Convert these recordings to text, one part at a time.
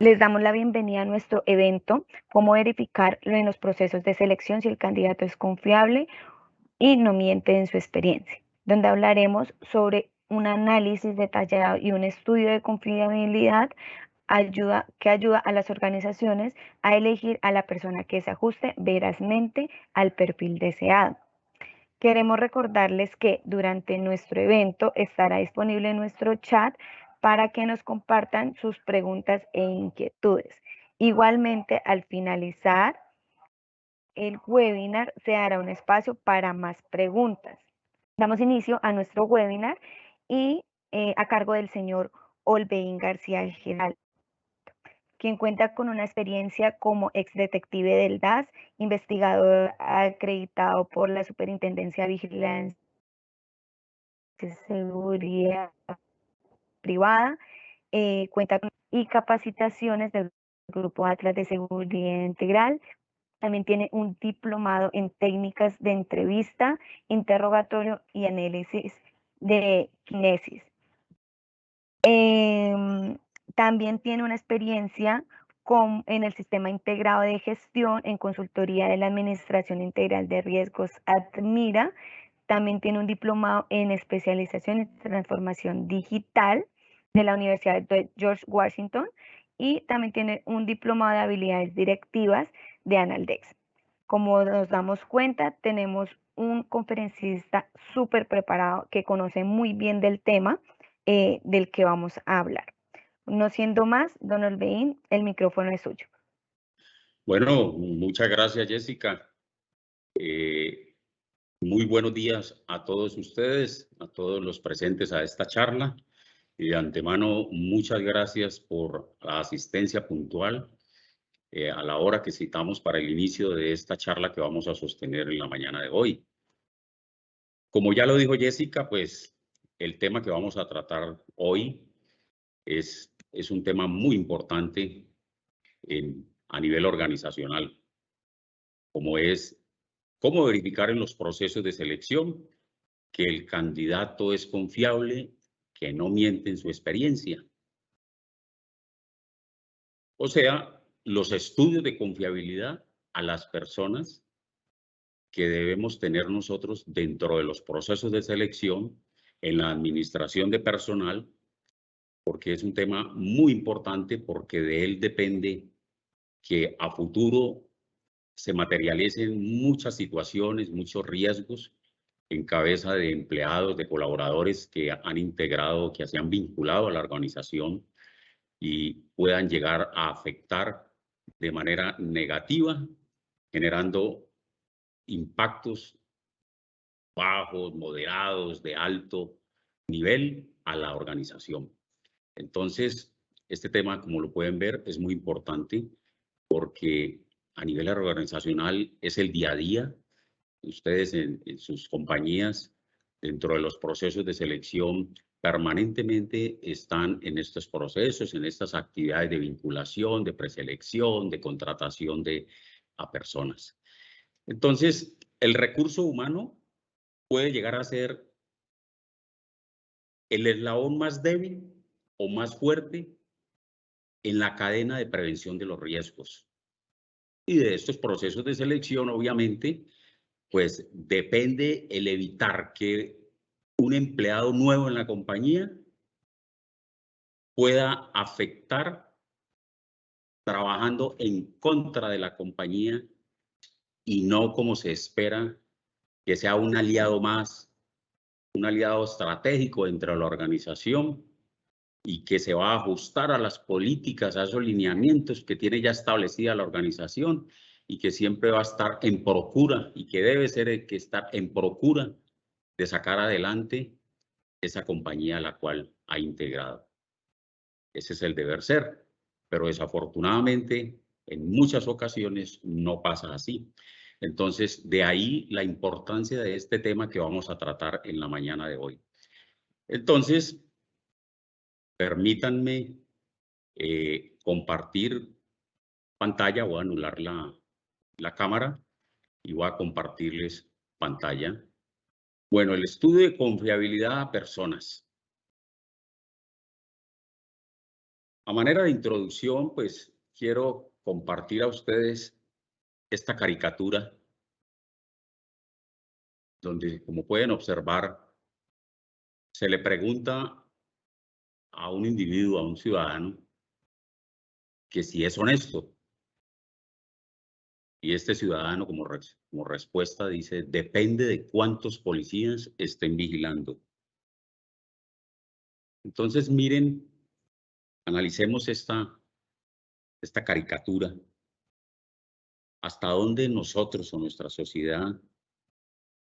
Les damos la bienvenida a nuestro evento, cómo verificar en los procesos de selección si el candidato es confiable y no miente en su experiencia, donde hablaremos sobre un análisis detallado y un estudio de confiabilidad que ayuda a las organizaciones a elegir a la persona que se ajuste verazmente al perfil deseado. Queremos recordarles que durante nuestro evento estará disponible nuestro chat para que nos compartan sus preguntas e inquietudes. Igualmente, al finalizar el webinar, se dará un espacio para más preguntas. Damos inicio a nuestro webinar y a cargo del señor Olveín García Giral, quien cuenta con una experiencia como exdetective del DAS, investigador acreditado por la Superintendencia de Vigilancia y Seguridad Privada, cuenta con y capacitaciones del Grupo Atlas de Seguridad Integral. También tiene un diplomado en técnicas de entrevista, interrogatorio y análisis de kinesis. También tiene una experiencia en el sistema integrado de gestión en consultoría de la Administración Integral de Riesgos ADMIRA. También tiene un diplomado en especialización en transformación digital de la Universidad de George Washington y también tiene un diplomado de habilidades directivas de Analdex. Como nos damos cuenta, tenemos un conferencista súper preparado que conoce muy bien del tema del que vamos a hablar. No siendo más, don Olveín, el micrófono es suyo. Bueno, muchas gracias, Jessica. Muy buenos días a todos ustedes, a todos los presentes a esta charla. Y de antemano, muchas gracias por la asistencia puntual a la hora que citamos para el inicio de esta charla que vamos a sostener en la mañana de hoy. Como ya lo dijo Jessica, pues el tema que vamos a tratar hoy es un tema muy importante a nivel organizacional, como es cómo verificar en los procesos de selección que el candidato es confiable, que no miente en su experiencia. O sea, los estudios de confiabilidad a las personas que debemos tener nosotros dentro de los procesos de selección en la administración de personal, porque es un tema muy importante, porque de él depende que a futuro se materialicen muchas situaciones, muchos riesgos en cabeza de empleados, de colaboradores que han integrado, que se han vinculado a la organización y puedan llegar a afectar de manera negativa, generando impactos bajos, moderados, de alto nivel a la organización. Entonces, este tema, como lo pueden ver, es muy importante porque a nivel organizacional es el día a día. Ustedes en sus compañías, dentro de los procesos de selección, permanentemente están en estos procesos, en estas actividades de vinculación, de preselección, de contratación a personas. Entonces, el recurso humano puede llegar a ser el eslabón más débil o más fuerte en la cadena de prevención de los riesgos. Y de estos procesos de selección, obviamente, pues depende el evitar que un empleado nuevo en la compañía pueda afectar trabajando en contra de la compañía y no como se espera que sea un aliado más, un aliado estratégico dentro de la organización y que se va a ajustar a las políticas, a esos lineamientos que tiene ya establecida la organización y que siempre va a estar en procura y que debe ser el que estar en procura de sacar adelante esa compañía a la cual ha integrado. Ese es el deber ser, pero desafortunadamente en muchas ocasiones no pasa así. Entonces, de ahí la importancia de este tema que vamos a tratar en la mañana de hoy. Entonces, permítanme compartir pantalla, voy a anular la cámara y voy a compartirles pantalla. Bueno, el estudio de confiabilidad a personas. A manera de introducción, pues quiero compartir a ustedes esta caricatura donde, como pueden observar, se le pregunta a un individuo, a un ciudadano, que si es honesto. Y este ciudadano, como respuesta, dice, depende de cuántos policías estén vigilando. Entonces, miren, analicemos esta caricatura. ¿Hasta dónde nosotros o nuestra sociedad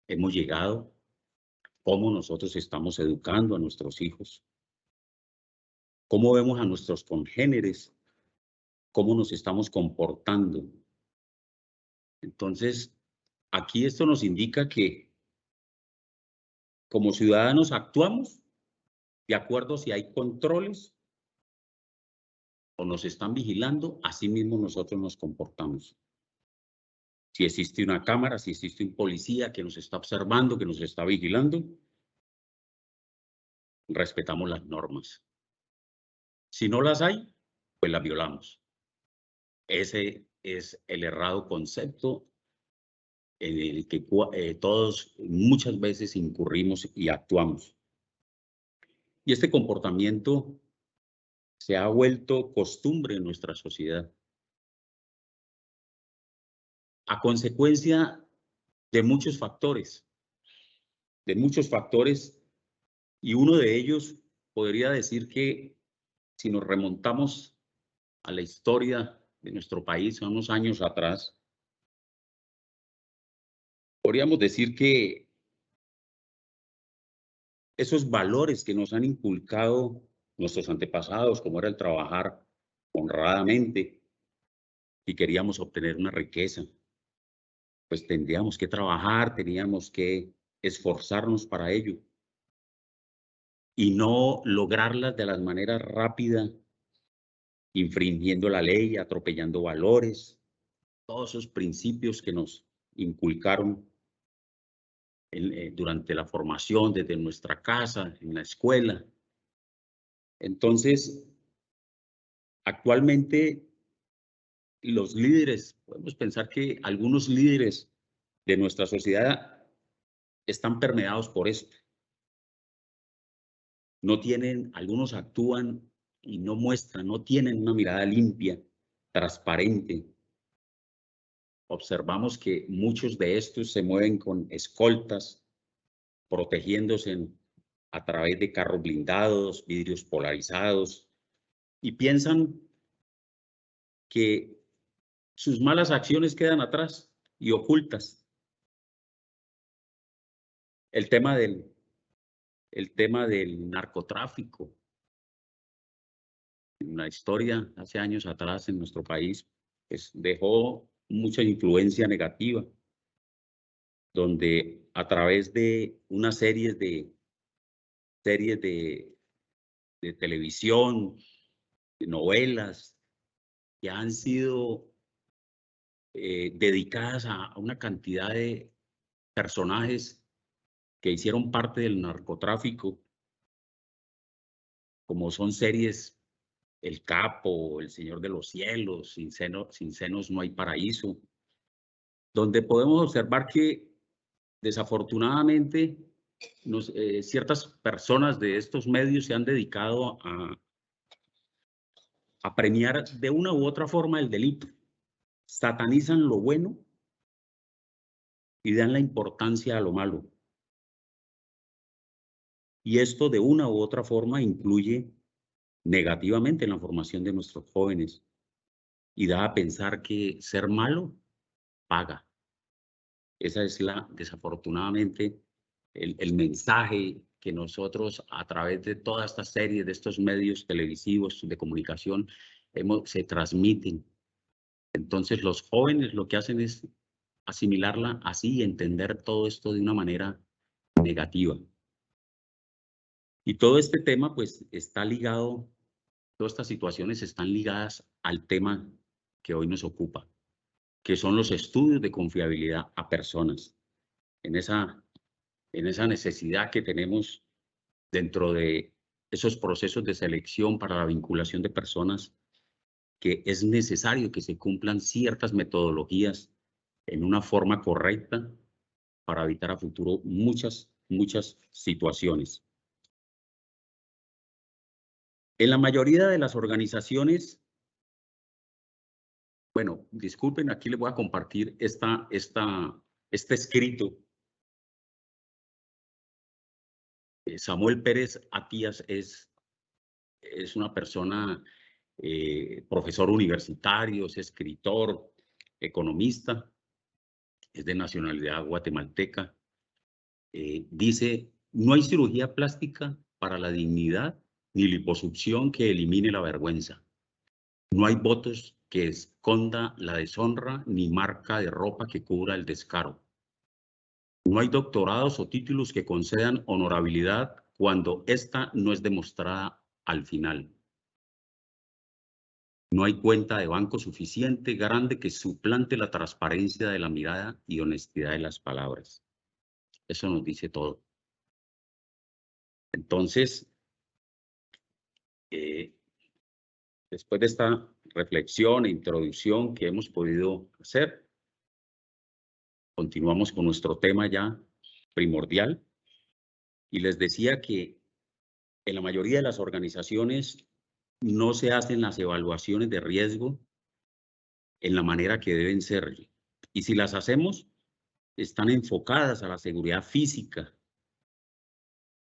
hemos llegado? ¿Cómo nosotros estamos educando a nuestros hijos? ¿Cómo vemos a nuestros congéneres? ¿Cómo nos estamos comportando? Entonces, aquí esto nos indica que como ciudadanos actuamos de acuerdo si hay controles o nos están vigilando, así mismo nosotros nos comportamos. Si existe una cámara, si existe un policía que nos está observando, que nos está vigilando, respetamos las normas. Si no las hay, pues las violamos. Ese es el errado concepto en el que todos muchas veces incurrimos y actuamos. Y este comportamiento se ha vuelto costumbre en nuestra sociedad. A consecuencia de muchos factores, y uno de ellos podría decir que si nos remontamos a la historia de nuestro país a unos años atrás, podríamos decir que esos valores que nos han inculcado nuestros antepasados, como era el trabajar honradamente y queríamos obtener una riqueza, pues tendríamos que trabajar, teníamos que esforzarnos para ello y no lograrlas de la manera rápida, infringiendo la ley, atropellando valores, todos esos principios que nos inculcaron durante la formación, desde nuestra casa, en la escuela. Entonces, actualmente los líderes, podemos pensar que algunos líderes de nuestra sociedad están permeados por esto. No tienen, algunos actúan y no muestran, no tienen una mirada limpia, transparente. Observamos que muchos de estos se mueven con escoltas, protegiéndose a través de carros blindados, vidrios polarizados, y piensan que sus malas acciones quedan atrás y ocultas. El tema del narcotráfico. En la historia, hace años atrás en nuestro país, pues dejó mucha influencia negativa, donde a través de una serie de televisión, de novelas, que han sido dedicadas a una cantidad de personajes que hicieron parte del narcotráfico, como son series El Capo, El Señor de los Cielos, Sin Senos no hay paraíso, donde podemos observar que desafortunadamente ciertas personas de estos medios se han dedicado a premiar de una u otra forma el delito. Satanizan lo bueno y dan la importancia a lo malo. Y esto de una u otra forma influye negativamente en la formación de nuestros jóvenes y da a pensar que ser malo paga. Esa es desafortunadamente el mensaje que nosotros a través de toda esta serie de estos medios televisivos de comunicación se transmiten. Entonces los jóvenes lo que hacen es asimilarla así y entender todo esto de una manera negativa. Y todo este tema pues está ligado, todas estas situaciones están ligadas al tema que hoy nos ocupa, que son los estudios de confiabilidad a personas. En esa necesidad que tenemos dentro de esos procesos de selección para la vinculación de personas, que es necesario que se cumplan ciertas metodologías en una forma correcta para evitar a futuro muchas situaciones. En la mayoría de las organizaciones, bueno, disculpen, aquí les voy a compartir este escrito. Samuel Pérez Atías es una persona, profesor universitario, es escritor, economista, es de nacionalidad guatemalteca. Dice, no hay cirugía plástica para la dignidad ni liposucción que elimine la vergüenza. No hay votos que esconda la deshonra ni marca de ropa que cubra el descaro. No hay doctorados o títulos que concedan honorabilidad cuando ésta no es demostrada al final. No hay cuenta de banco suficiente, grande, que suplante la transparencia de la mirada y honestidad de las palabras. Eso nos dice todo. Entonces, después de esta reflexión e introducción que hemos podido hacer, continuamos con nuestro tema ya primordial. Y les decía que en la mayoría de las organizaciones no se hacen las evaluaciones de riesgo en la manera que deben ser. Y si las hacemos, están enfocadas a la seguridad física.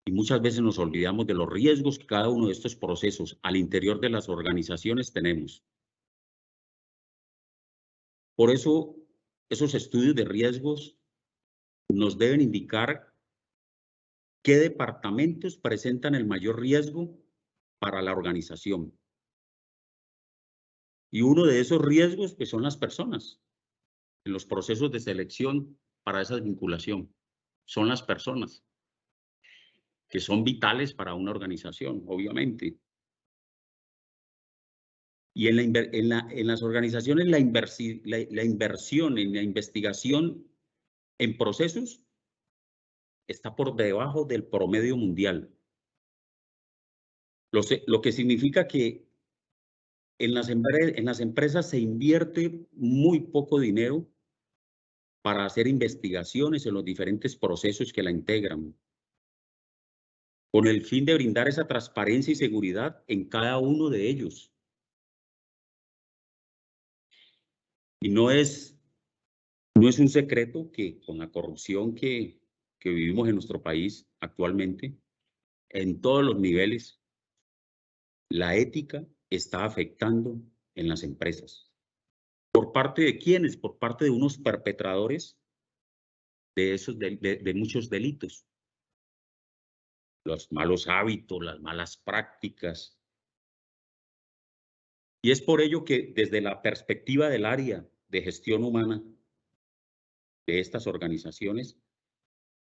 Y muchas veces nos olvidamos de los riesgos que cada uno de estos procesos al interior de las organizaciones tenemos. Por eso, esos estudios de riesgos nos deben indicar qué departamentos presentan el mayor riesgo para la organización. Y uno de esos riesgos, pues, son las personas. En los procesos de selección para esa vinculación, son las personas, que son vitales para una organización, obviamente. Y en las organizaciones la inversión en la investigación en procesos está por debajo del promedio mundial. Lo que significa que en las empresas se invierte muy poco dinero para hacer investigaciones en los diferentes procesos que la integran, con el fin de brindar esa transparencia y seguridad en cada uno de ellos. Y no es un secreto que con la corrupción que vivimos en nuestro país actualmente, en todos los niveles, la ética está afectando en las empresas. ¿Por parte de quiénes? Por parte de unos perpetradores de muchos delitos. Los malos hábitos, las malas prácticas. Y es por ello que desde la perspectiva del área de gestión humana de estas organizaciones,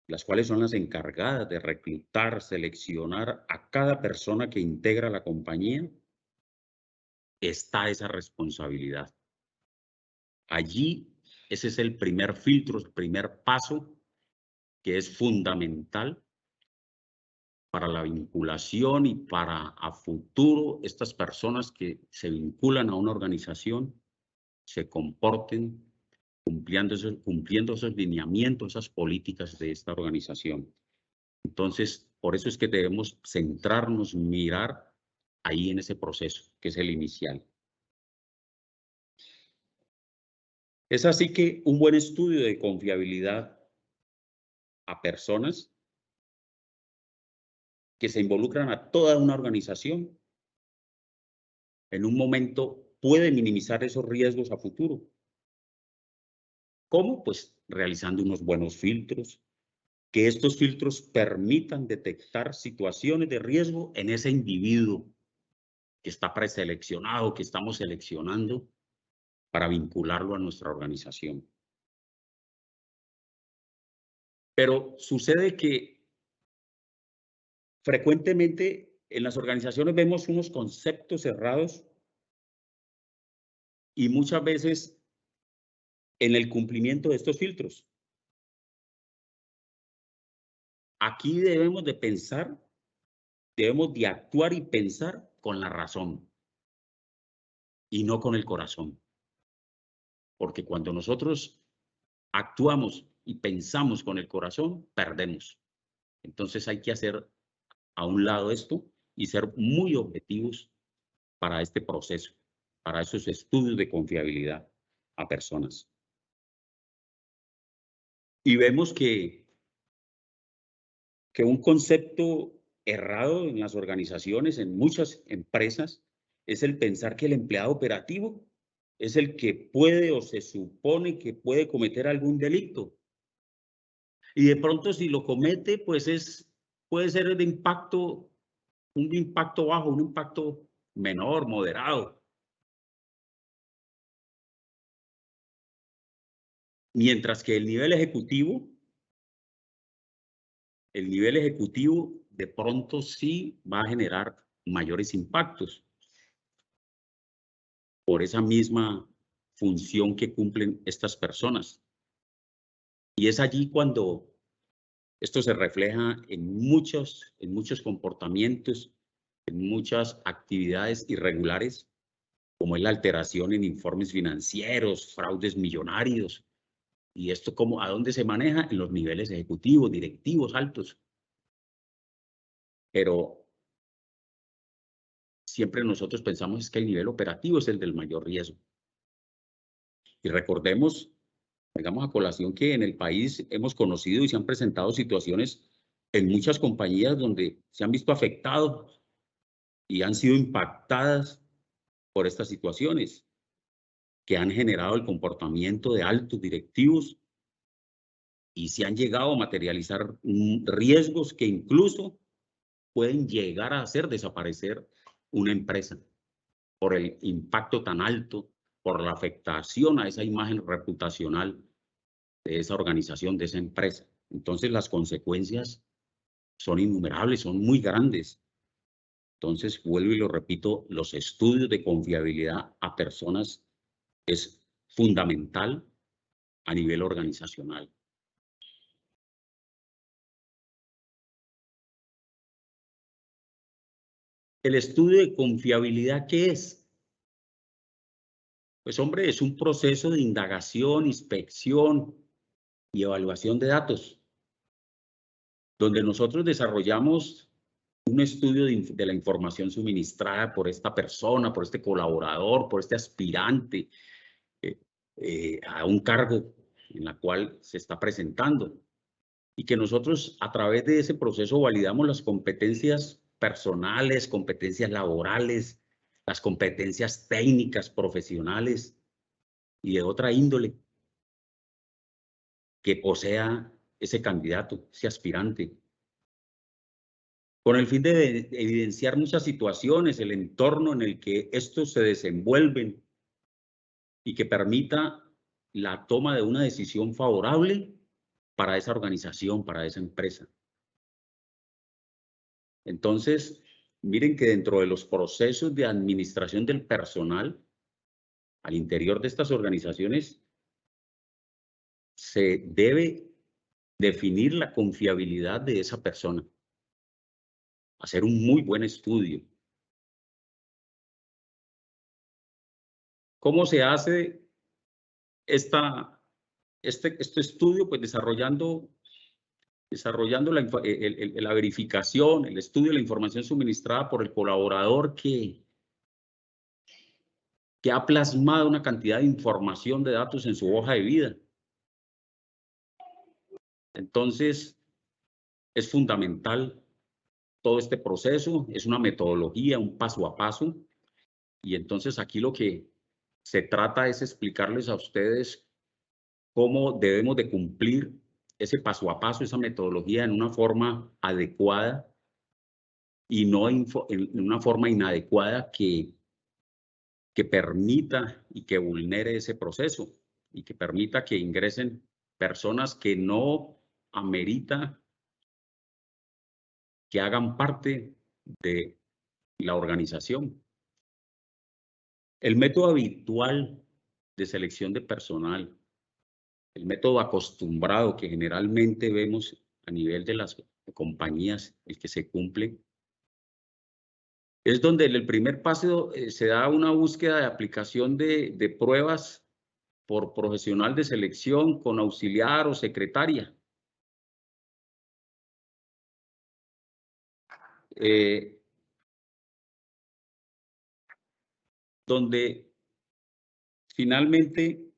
las cuales son las encargadas de reclutar, seleccionar a cada persona que integra la compañía, está esa responsabilidad. Allí, ese es el primer filtro, el primer paso que es fundamental para la vinculación y para a futuro estas personas que se vinculan a una organización se comporten cumpliendo esos lineamientos, esas políticas de esta organización. Entonces, por eso es que debemos centrarnos, mirar ahí en ese proceso, que es el inicial. Es así que un buen estudio de confiabilidad a personas que se involucran a toda una organización, en un momento puede minimizar esos riesgos a futuro. ¿Cómo? Pues realizando unos buenos filtros, que estos filtros permitan detectar situaciones de riesgo en ese individuo que está preseleccionado, que estamos seleccionando para vincularlo a nuestra organización. Pero sucede que frecuentemente en las organizaciones vemos unos conceptos cerrados y muchas veces en el cumplimiento de estos filtros. Aquí debemos de pensar debemos de actuar y pensar con la razón y no con el corazón. Porque cuando nosotros actuamos y pensamos con el corazón, perdemos. Entonces hay que hacer a un lado esto y ser muy objetivos para este proceso, para esos estudios de confiabilidad a personas. Y vemos que un concepto errado en las organizaciones, en muchas empresas, es el pensar que el empleado operativo es el que puede o se supone que puede cometer algún delito. Y de pronto si lo comete, pues puede ser de impacto, un impacto bajo, un impacto menor, moderado. Mientras que el nivel ejecutivo de pronto sí va a generar mayores impactos por esa misma función que cumplen estas personas. Y es allí cuando esto se refleja en muchos comportamientos, en muchas actividades irregulares, como es la alteración en informes financieros, fraudes millonarios. ¿Y esto cómo, a dónde se maneja? En los niveles ejecutivos, directivos altos. Pero siempre nosotros pensamos que el nivel operativo es el del mayor riesgo. Y recordemos, digamos a colación, que en el país hemos conocido y se han presentado situaciones en muchas compañías donde se han visto afectados y han sido impactadas por estas situaciones que han generado el comportamiento de altos directivos y se han llegado a materializar riesgos que incluso pueden llegar a hacer desaparecer una empresa por el impacto tan alto, por la afectación a esa imagen reputacional de esa organización, de esa empresa. Entonces las consecuencias son innumerables, son muy grandes. Entonces, vuelvo y lo repito, los estudios de confiabilidad a personas es fundamental a nivel organizacional. El estudio de confiabilidad, ¿qué es? Pues hombre, es un proceso de indagación, inspección y evaluación de datos, donde nosotros desarrollamos un estudio de la información suministrada por esta persona, por este colaborador, por este aspirante a un cargo en la cual se está presentando. Y que nosotros a través de ese proceso validamos las competencias personales, competencias laborales, las competencias técnicas, profesionales y de otra índole que posea ese candidato, ese aspirante, con el fin de evidenciar muchas situaciones, el entorno en el que estos se desenvuelven y que permita la toma de una decisión favorable para esa organización, para esa empresa. Entonces, miren que dentro de los procesos de administración del personal, al interior de estas organizaciones, se debe definir la confiabilidad de esa persona, hacer un muy buen estudio. ¿Cómo se hace este estudio? Pues desarrollando la verificación, el estudio de la información suministrada por el colaborador que ha plasmado una cantidad de información de datos en su hoja de vida. Entonces, es fundamental todo este proceso, es una metodología, un paso a paso. Y entonces aquí lo que se trata es explicarles a ustedes cómo debemos de cumplir ese paso a paso, esa metodología en una forma adecuada y no en una forma inadecuada que permita y que vulnere ese proceso y que permita que ingresen personas que no amerita que hagan parte de la organización. El método habitual de selección de personal, el método acostumbrado que generalmente vemos a nivel de las compañías, el que se cumple, es donde en el primer paso se da una búsqueda de aplicación de pruebas por profesional de selección con auxiliar o secretaria. Donde finalmente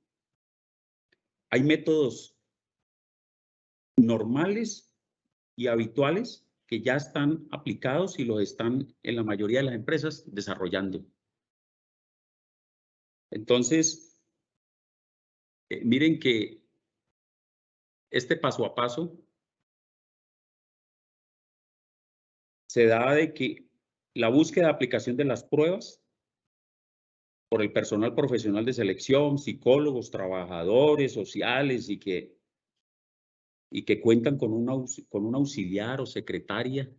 hay métodos normales y habituales que ya están aplicados y los están en la mayoría de las empresas desarrollando. Entonces, miren que este paso a paso se da de que la búsqueda de aplicación de las pruebas por el personal profesional de selección, psicólogos, trabajadores sociales y que cuentan con un auxiliar o secretaria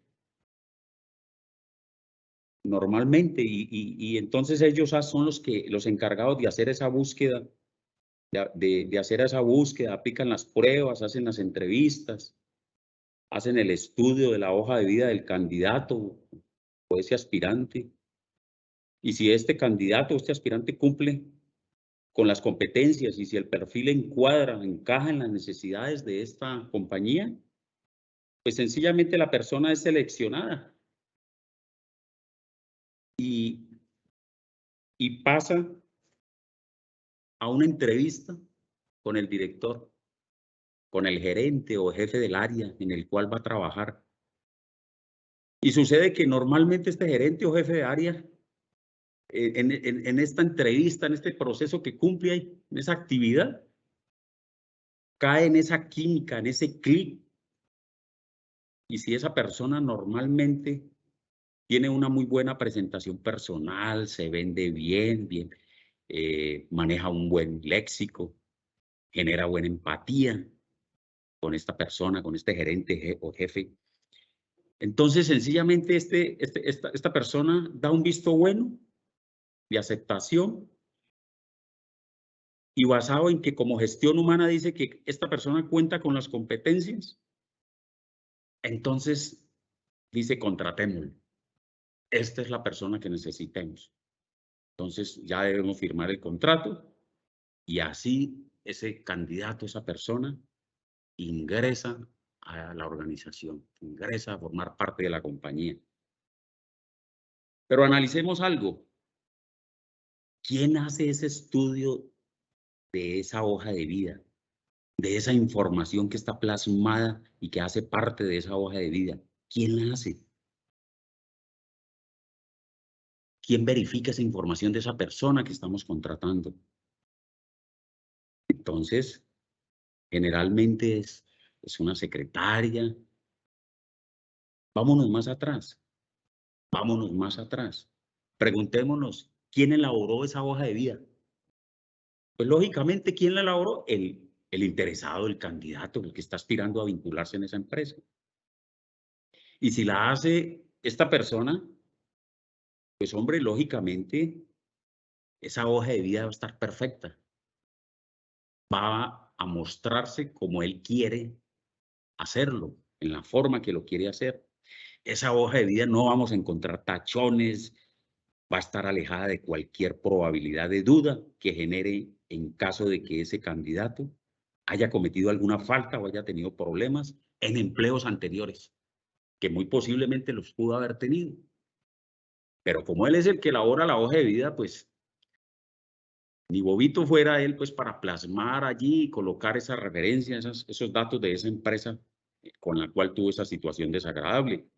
normalmente, y entonces ellos son los encargados de hacer esa búsqueda, de hacer esa búsqueda, aplican las pruebas, hacen las entrevistas, hacen el estudio de la hoja de vida del candidato o ese aspirante. Y si este candidato o este aspirante cumple con las competencias y si el perfil encaja en las necesidades de esta compañía, pues sencillamente la persona es seleccionada y pasa a una entrevista con el director, con el gerente o jefe del área en el cual va a trabajar. Y sucede que normalmente este gerente o jefe de área, en esta entrevista, en este proceso que cumple ahí, en esa actividad, cae en esa química, en ese clic. Y si esa persona normalmente tiene una muy buena presentación personal, se vende bien, maneja un buen léxico, genera buena empatía con esta persona, con este gerente o jefe. Entonces, sencillamente, esta persona da un visto bueno de aceptación y basado en que como gestión humana dice que esta persona cuenta con las competencias, entonces dice contratémoslo. Esta es la persona que necesitamos. Entonces ya debemos firmar el contrato y así ese candidato, esa persona, ingresa a la organización, ingresa a formar parte de la compañía. Pero analicemos algo. ¿Quién hace ese estudio de esa hoja de vida, de esa información que está plasmada y que hace parte de esa hoja de vida? ¿Quién la hace? ¿Quién verifica esa información de esa persona que estamos contratando? Entonces, generalmente es una secretaria. Vámonos más atrás, vámonos más atrás. Preguntémonos, ¿quién elaboró esa hoja de vida? Pues lógicamente, ¿quién la elaboró? El interesado, el candidato, el que está aspirando a vincularse en esa empresa. Y si la hace esta persona, pues hombre, lógicamente, esa hoja de vida va a estar perfecta. Va a mostrarse como él quiere hacerlo, en la forma que lo quiere hacer. Esa hoja de vida no vamos a encontrar tachones, va a estar alejada de cualquier probabilidad de duda que genere en caso de que ese candidato haya cometido alguna falta o haya tenido problemas en empleos anteriores, que muy posiblemente los pudo haber tenido. Pero como él es el que elabora la hoja de vida, pues ni bobito fuera él pues para plasmar allí y colocar esa referencia, esos datos de esa empresa con la cual tuvo esa situación desagradable.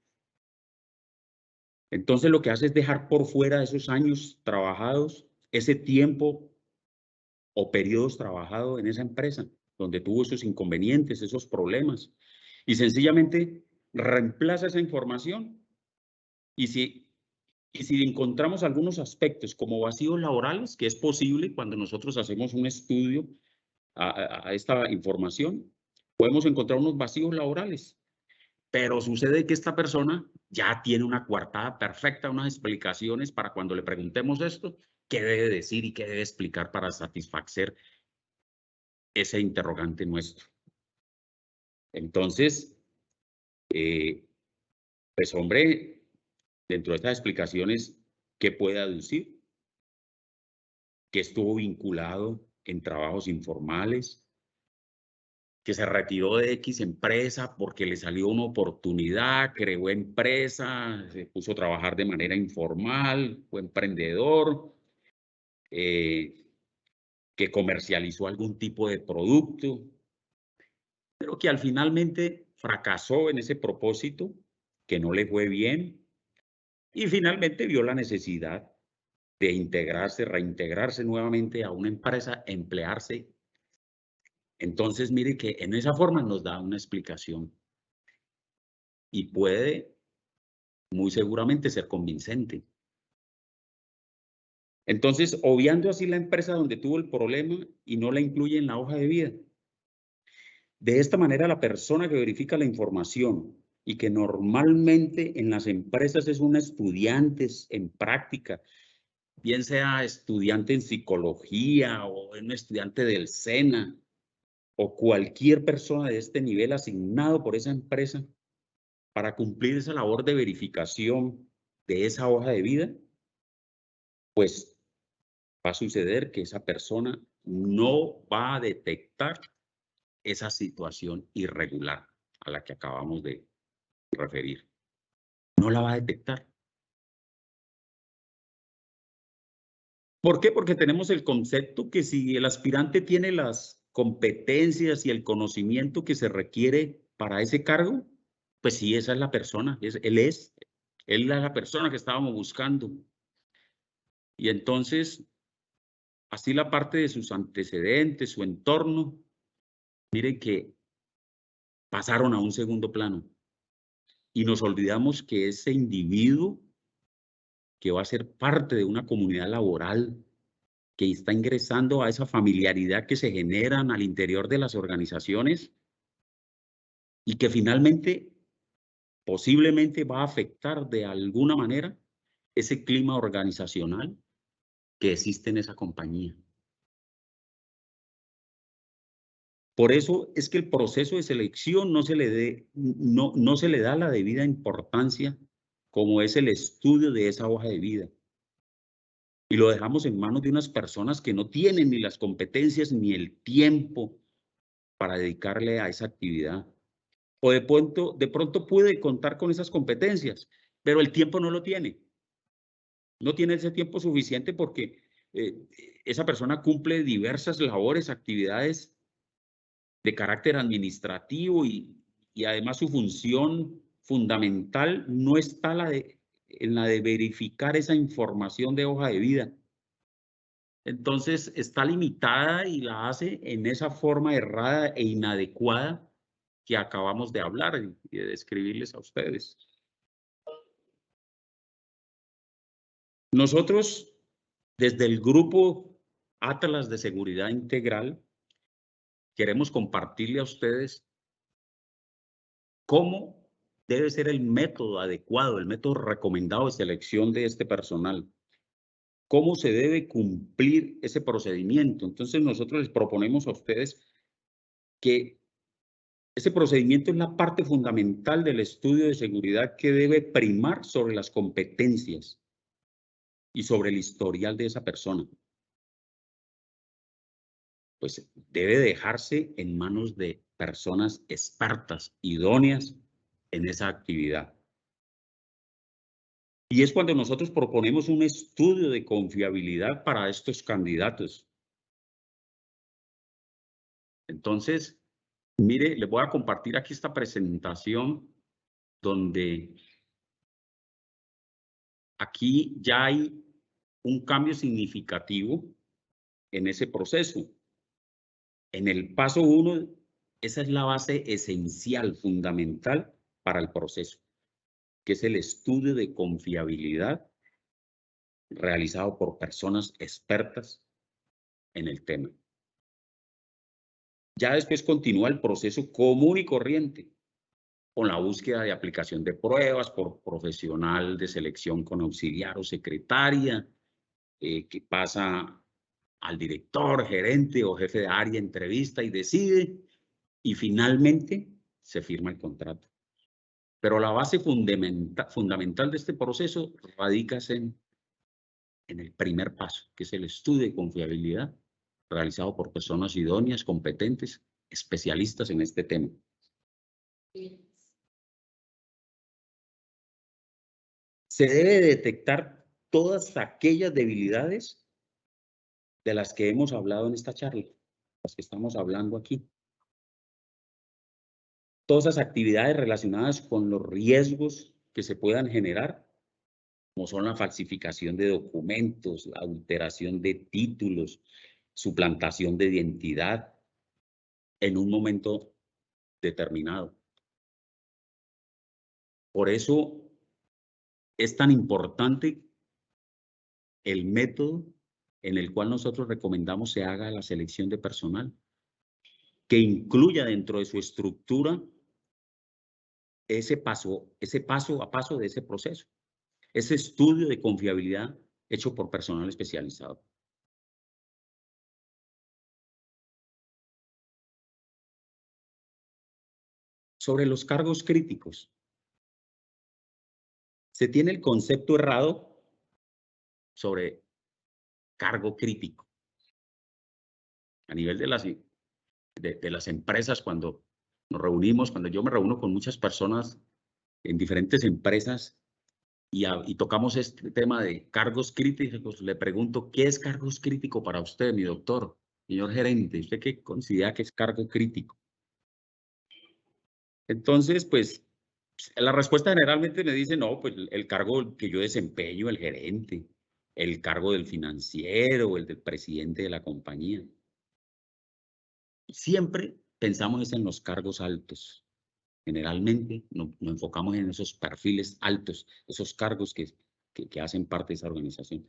Entonces lo que hace es dejar por fuera esos años trabajados, ese tiempo o periodos trabajados en esa empresa, donde tuvo esos inconvenientes, esos problemas, y sencillamente reemplaza esa información. Y si encontramos algunos aspectos como vacíos laborales, que es posible cuando nosotros hacemos un estudio a esta información, podemos encontrar unos vacíos laborales. Pero sucede que esta persona ya tiene una coartada perfecta, unas explicaciones para cuando le preguntemos esto, qué debe decir y qué debe explicar para satisfacer ese interrogante nuestro. Entonces, pues hombre, Dentro de estas explicaciones, ¿qué puede aducir? Que estuvo vinculado en trabajos informales, que se retiró de X empresa porque le salió una oportunidad, creó empresa, se puso a trabajar de manera informal, fue emprendedor, que comercializó algún tipo de producto, pero que al finalmente fracasó en ese propósito, que no le fue bien, y finalmente vio la necesidad de integrarse, reintegrarse nuevamente a una empresa, emplearse. Entonces, mire que en esa forma nos da una explicación y puede muy seguramente ser convincente. Entonces, obviando así la empresa donde tuvo el problema y no la incluye en la hoja de vida. De esta manera, la persona que verifica la información y que normalmente en las empresas es un estudiante en práctica, bien sea estudiante en psicología o un estudiante del SENA o cualquier persona de este nivel asignado por esa empresa para cumplir esa labor de verificación de esa hoja de vida, pues va a suceder que esa persona no va a detectar esa situación irregular a la que acabamos de referir. No la va a detectar. ¿Por qué? Porque tenemos el concepto que si el aspirante tiene las competencias y el conocimiento que se requiere para ese cargo, pues sí, esa es la persona, él es la persona que estábamos buscando. Y entonces, así la parte de sus antecedentes, su entorno, miren que pasaron a un segundo plano. Y nos olvidamos que ese individuo que va a ser parte de una comunidad laboral, que está ingresando a esa familiaridad que se generan al interior de las organizaciones y que finalmente posiblemente va a afectar de alguna manera ese clima organizacional que existe en esa compañía. Por eso es que el proceso de selección no se le da la debida importancia como es el estudio de esa hoja de vida. Y lo dejamos en manos de unas personas que no tienen ni las competencias ni el tiempo para dedicarle a esa actividad. O de pronto puede contar con esas competencias, pero el tiempo no lo tiene. No tiene ese tiempo suficiente porque esa persona cumple diversas labores, actividades de carácter administrativo y además su función fundamental no está en la de verificar esa información de hoja de vida. Entonces está limitada y la hace en esa forma errada e inadecuada que acabamos de hablar y de describirles a ustedes. Nosotros, desde el grupo Atlas de Seguridad Integral, queremos compartirle a ustedes cómo debe ser el método adecuado, el método recomendado de selección de este personal. Cómo se debe cumplir ese procedimiento. Entonces, nosotros les proponemos a ustedes que ese procedimiento es la parte fundamental del estudio de seguridad que debe primar sobre las competencias y sobre el historial de esa persona. Pues debe dejarse en manos de personas expertas, idóneas en esa actividad. Y es cuando nosotros proponemos un estudio de confiabilidad para estos candidatos. Entonces, mire, les voy a compartir aquí esta presentación donde aquí ya hay un cambio significativo en ese proceso. En el paso 1, esa es la base esencial, fundamental para el proceso, que es el estudio de confiabilidad realizado por personas expertas en el tema. Ya después continúa el proceso común y corriente, con la búsqueda de aplicación de pruebas por profesional de selección con auxiliar o secretaria, que pasa al director, gerente o jefe de área, entrevista y decide, y finalmente se firma el contrato. Pero la base fundamental de este proceso radica en el primer paso, que es el estudio de confiabilidad realizado por personas idóneas, competentes, especialistas en este tema. Se debe detectar todas aquellas debilidades de las que hemos hablado en esta charla, las que estamos hablando aquí. Todas esas actividades relacionadas con los riesgos que se puedan generar, como son la falsificación de documentos, la alteración de títulos, suplantación de identidad en un momento determinado. Por eso es tan importante el método en el cual nosotros recomendamos se haga la selección de personal, que incluya dentro de su estructura ese paso a paso de ese proceso, ese estudio de confiabilidad hecho por personal especializado. Sobre los cargos críticos, se tiene el concepto errado sobre cargo crítico. A nivel de las empresas, cuando nos reunimos, cuando yo me reúno con muchas personas en diferentes empresas y tocamos este tema de cargos críticos, le pregunto, ¿qué es cargos crítico para usted, mi doctor, señor gerente? ¿Usted qué considera que es cargo crítico? Entonces, pues, la respuesta generalmente me dice, no, pues el cargo que yo desempeño, el gerente, el cargo del financiero, el del presidente de la compañía. Siempre pensamos en los cargos altos. Generalmente nos enfocamos en esos perfiles altos, esos cargos que hacen parte de esa organización.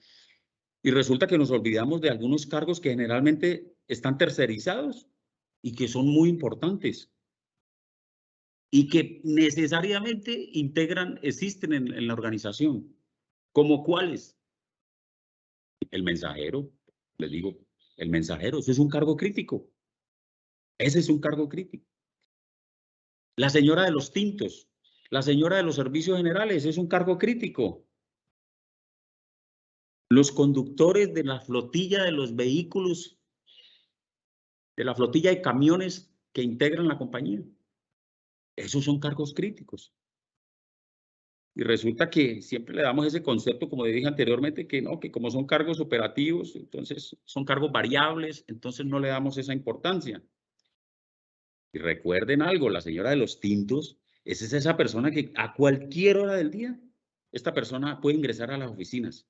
Y resulta que nos olvidamos de algunos cargos que generalmente están tercerizados y que son muy importantes y que necesariamente existen en la organización. ¿Como cuáles? El mensajero, les digo, el mensajero, ese es un cargo crítico. Ese es un cargo crítico. La señora de los tintos, la señora de los servicios generales, es un cargo crítico. Los conductores de la flotilla de los vehículos, de la flotilla de camiones que integran la compañía. Esos son cargos críticos. Y resulta que siempre le damos ese concepto, como dije anteriormente, que no, que como son cargos operativos, entonces son cargos variables, entonces no le damos esa importancia. Y recuerden algo, la señora de los tintos, esa es esa persona que a cualquier hora del día, esta persona puede ingresar a las oficinas.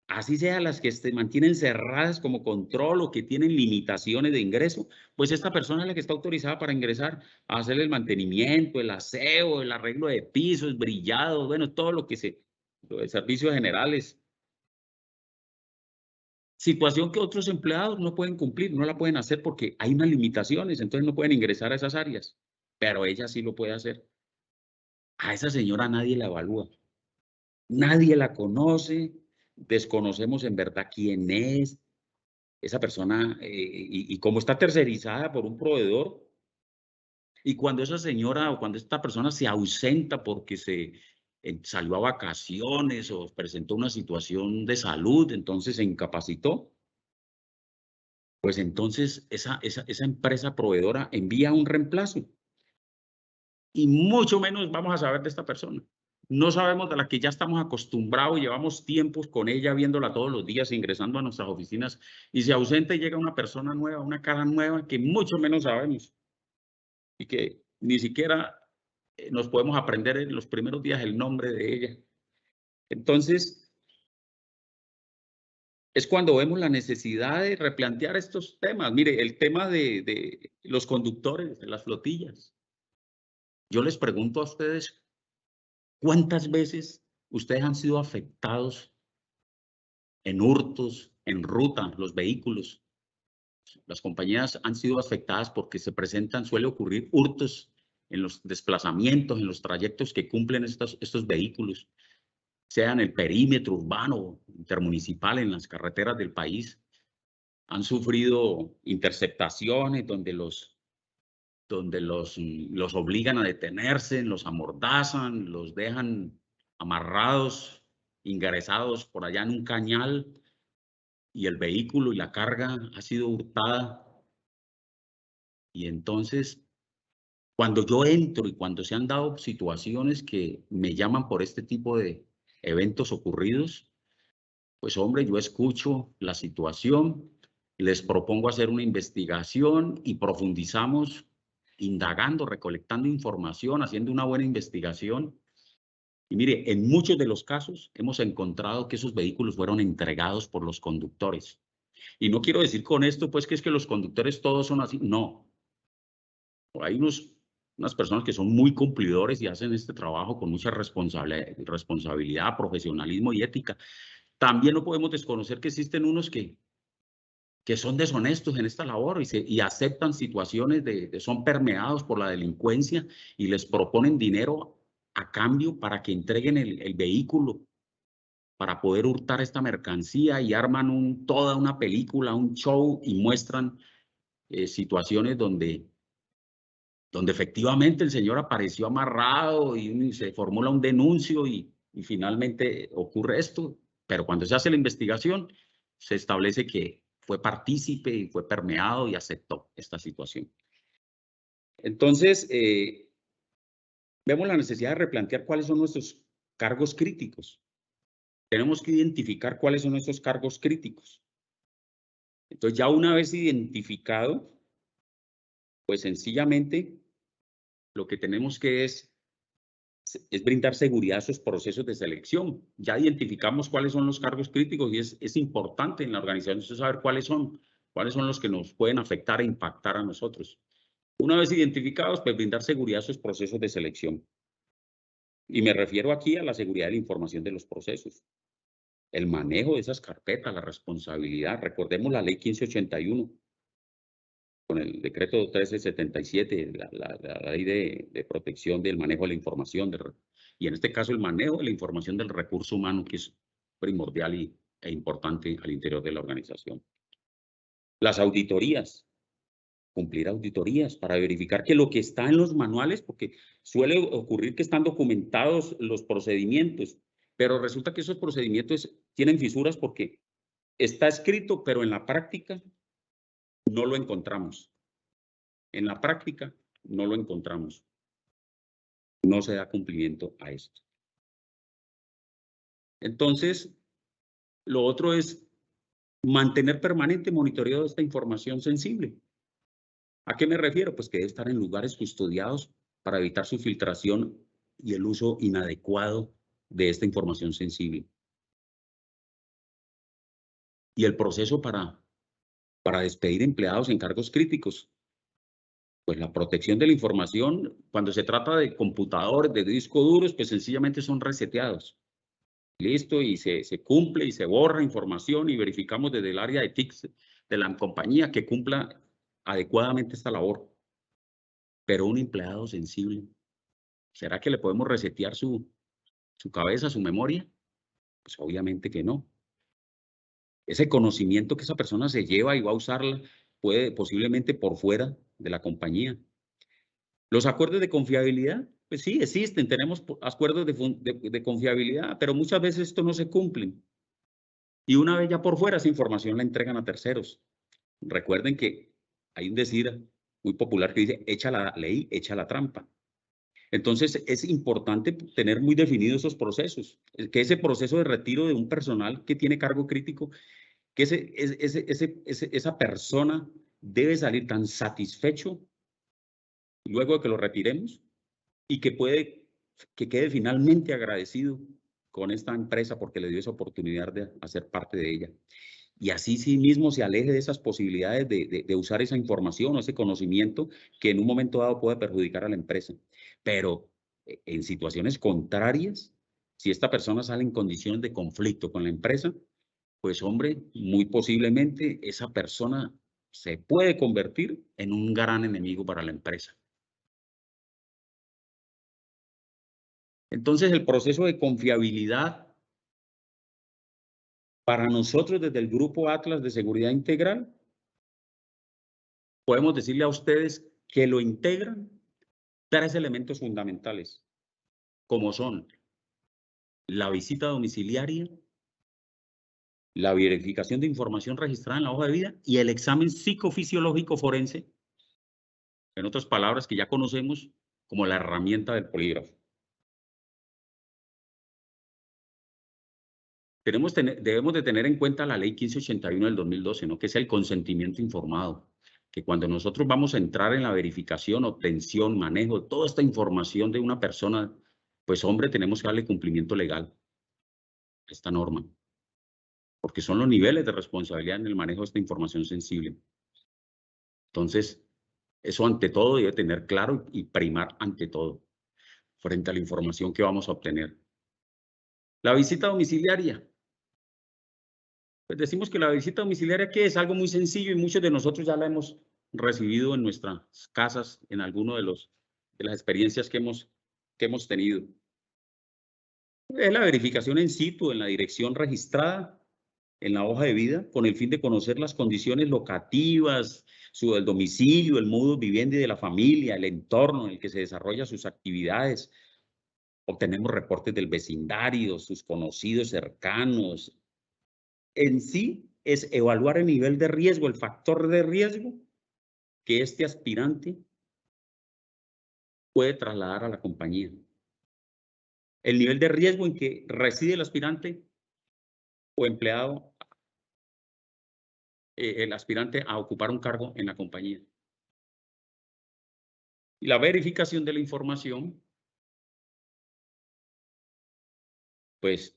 Así sean las que se mantienen cerradas como control o que tienen limitaciones de ingreso, pues esta persona es la que está autorizada para ingresar a hacer el mantenimiento, el aseo, el arreglo de pisos, brillado, bueno, todo lo de servicios generales. Situación que otros empleados no pueden cumplir, no la pueden hacer porque hay unas limitaciones, entonces no pueden ingresar a esas áreas, pero ella sí lo puede hacer. A esa señora nadie la evalúa, nadie la conoce, desconocemos en verdad quién es esa persona y como está tercerizada por un proveedor. Y cuando esa señora o cuando esta persona se ausenta porque salió a vacaciones o presentó una situación de salud, entonces se incapacitó, pues entonces esa empresa proveedora envía un reemplazo. Y mucho menos vamos a saber de esta persona. No sabemos de la que ya estamos acostumbrados, llevamos tiempos con ella, viéndola todos los días, ingresando a nuestras oficinas, y se ausenta y llega una persona nueva, una cara nueva, que mucho menos sabemos. Y que ni siquiera nos podemos aprender en los primeros días el nombre de ella. Entonces, es cuando vemos la necesidad de replantear estos temas. Mire, el tema de los conductores de las flotillas. Yo les pregunto a ustedes, ¿cuántas veces ustedes han sido afectados en hurtos, en ruta, los vehículos? Las compañías han sido afectadas porque suele ocurrir hurtos en los desplazamientos, en los trayectos que cumplen estos vehículos, sea en el perímetro urbano, intermunicipal, en las carreteras del país. Han sufrido interceptaciones donde los donde los obligan a detenerse, los amordazan, los dejan amarrados, ingresados por allá en un cañal, y el vehículo y la carga ha sido hurtada. Y entonces, cuando yo entro y cuando se han dado situaciones que me llaman por este tipo de eventos ocurridos, pues hombre, yo escucho la situación, les propongo hacer una investigación y profundizamos indagando, recolectando información, haciendo una buena investigación. Y mire, en muchos de los casos hemos encontrado que esos vehículos fueron entregados por los conductores. Y no quiero decir con esto, pues, que es que los conductores todos son así. No. Hay unas personas que son muy cumplidores y hacen este trabajo con mucha responsabilidad, profesionalismo y ética. También no podemos desconocer que existen unos que son deshonestos en esta labor y aceptan situaciones son permeados por la delincuencia y les proponen dinero a cambio para que entreguen el vehículo para poder hurtar esta mercancía y arman toda una película, un show y muestran situaciones donde efectivamente el señor apareció amarrado y se formula un denuncio y finalmente ocurre esto, pero cuando se hace la investigación se establece que fue partícipe y fue permeado y aceptó esta situación. Entonces, vemos la necesidad de replantear cuáles son nuestros cargos críticos. Tenemos que identificar cuáles son nuestros cargos críticos. Entonces, ya una vez identificado, pues sencillamente lo que tenemos que es brindar seguridad a esos procesos de selección. Ya identificamos cuáles son los cargos críticos y es importante en la organización saber cuáles son los que nos pueden afectar e impactar a nosotros. Una vez identificados, pues brindar seguridad a esos procesos de selección. Y me refiero aquí a la seguridad de la información de los procesos, el manejo de esas carpetas, la responsabilidad. Recordemos la ley 1581, con el decreto 1377, la ley de protección del manejo de la información, y en este caso el manejo de la información del recurso humano, que es primordial e importante al interior de la organización. Las auditorías, cumplir auditorías para verificar que lo que está en los manuales, porque suele ocurrir que están documentados los procedimientos, pero resulta que esos procedimientos tienen fisuras porque está escrito, pero en la práctica no lo encontramos. En la práctica no lo encontramos. No se da cumplimiento a esto. Entonces, lo otro es mantener permanente monitoreo de esta información sensible. ¿A qué me refiero? Pues que debe estar en lugares custodiados para evitar su filtración y el uso inadecuado de esta información sensible. Y el proceso para despedir empleados en cargos críticos. Pues la protección de la información, cuando se trata de computadores, de discos duros, pues sencillamente son reseteados. Listo, y se cumple y se borra información y verificamos desde el área de TICS de la compañía que cumpla adecuadamente esta labor. Pero un empleado sensible, ¿será que le podemos resetear su cabeza, su memoria? Pues obviamente que no. Ese conocimiento que esa persona se lleva y va a usarla puede posiblemente por fuera de la compañía. Los acuerdos de confiabilidad, pues sí, existen, tenemos acuerdos de confiabilidad, pero muchas veces esto no se cumplen. Y una vez ya por fuera, esa información la entregan a terceros. Recuerden que hay un decir muy popular que dice, echa la ley, echa la trampa. Entonces, es importante tener muy definidos esos procesos, que ese proceso de retiro de un personal que tiene cargo crítico, que esa persona debe salir tan satisfecho luego de que lo retiremos y que quede finalmente agradecido con esta empresa porque le dio esa oportunidad de hacer parte de ella. Y así sí mismo se aleje de esas posibilidades de usar esa información o ese conocimiento que en un momento dado puede perjudicar a la empresa. Pero en situaciones contrarias, si esta persona sale en condiciones de conflicto con la empresa, pues hombre, muy posiblemente esa persona se puede convertir en un gran enemigo para la empresa. Entonces, el proceso de confiabilidad para nosotros desde el Grupo Atlas de Seguridad Integral, podemos decirle a ustedes que lo integran 3 elementos fundamentales, como son la visita domiciliaria, la verificación de información registrada en la hoja de vida y el examen psicofisiológico forense, en otras palabras, que ya conocemos como la herramienta del polígrafo. Debemos de tener en cuenta la ley 1581 del 2012, ¿no? Que es el consentimiento informado, que cuando nosotros vamos a entrar en la verificación, obtención, manejo, toda esta información de una persona, pues hombre, tenemos que darle cumplimiento legal a esta norma, porque son los niveles de responsabilidad en el manejo de esta información sensible. Entonces, eso ante todo debe tener claro y primar ante todo, frente a la información que vamos a obtener. La visita domiciliaria. Pues decimos que la visita domiciliaria, ¿qué es? Algo muy sencillo y muchos de nosotros ya la hemos recibido en nuestras casas, en alguno de las experiencias que hemos tenido. Es la verificación in situ en la dirección registrada en la hoja de vida con el fin de conocer las condiciones locativas, el domicilio, el modus vivendi de la familia, el entorno en el que se desarrollan sus actividades. Obtenemos reportes del vecindario, sus conocidos cercanos. En sí es evaluar el nivel de riesgo, el factor de riesgo que este aspirante puede trasladar a la compañía. El nivel de riesgo en que reside el aspirante o empleado, el aspirante a ocupar un cargo en la compañía. Y la verificación de la información, pues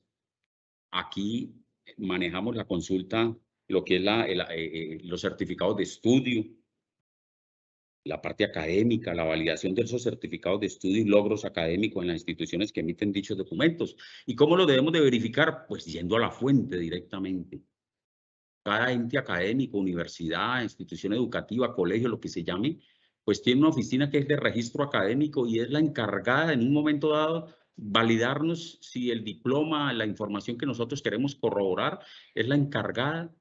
aquí manejamos la consulta, lo que es los certificados de estudio, la parte académica, la validación de esos certificados de estudio y logros académicos en las instituciones que emiten dichos documentos. ¿Y cómo lo debemos de verificar? Pues yendo a la fuente directamente. Cada ente académico, universidad, institución educativa, colegio, lo que se llame, pues tiene una oficina que es de registro académico y es la encargada en un momento dado validarnos si el diploma, la información que nosotros queremos corroborar, es la encargada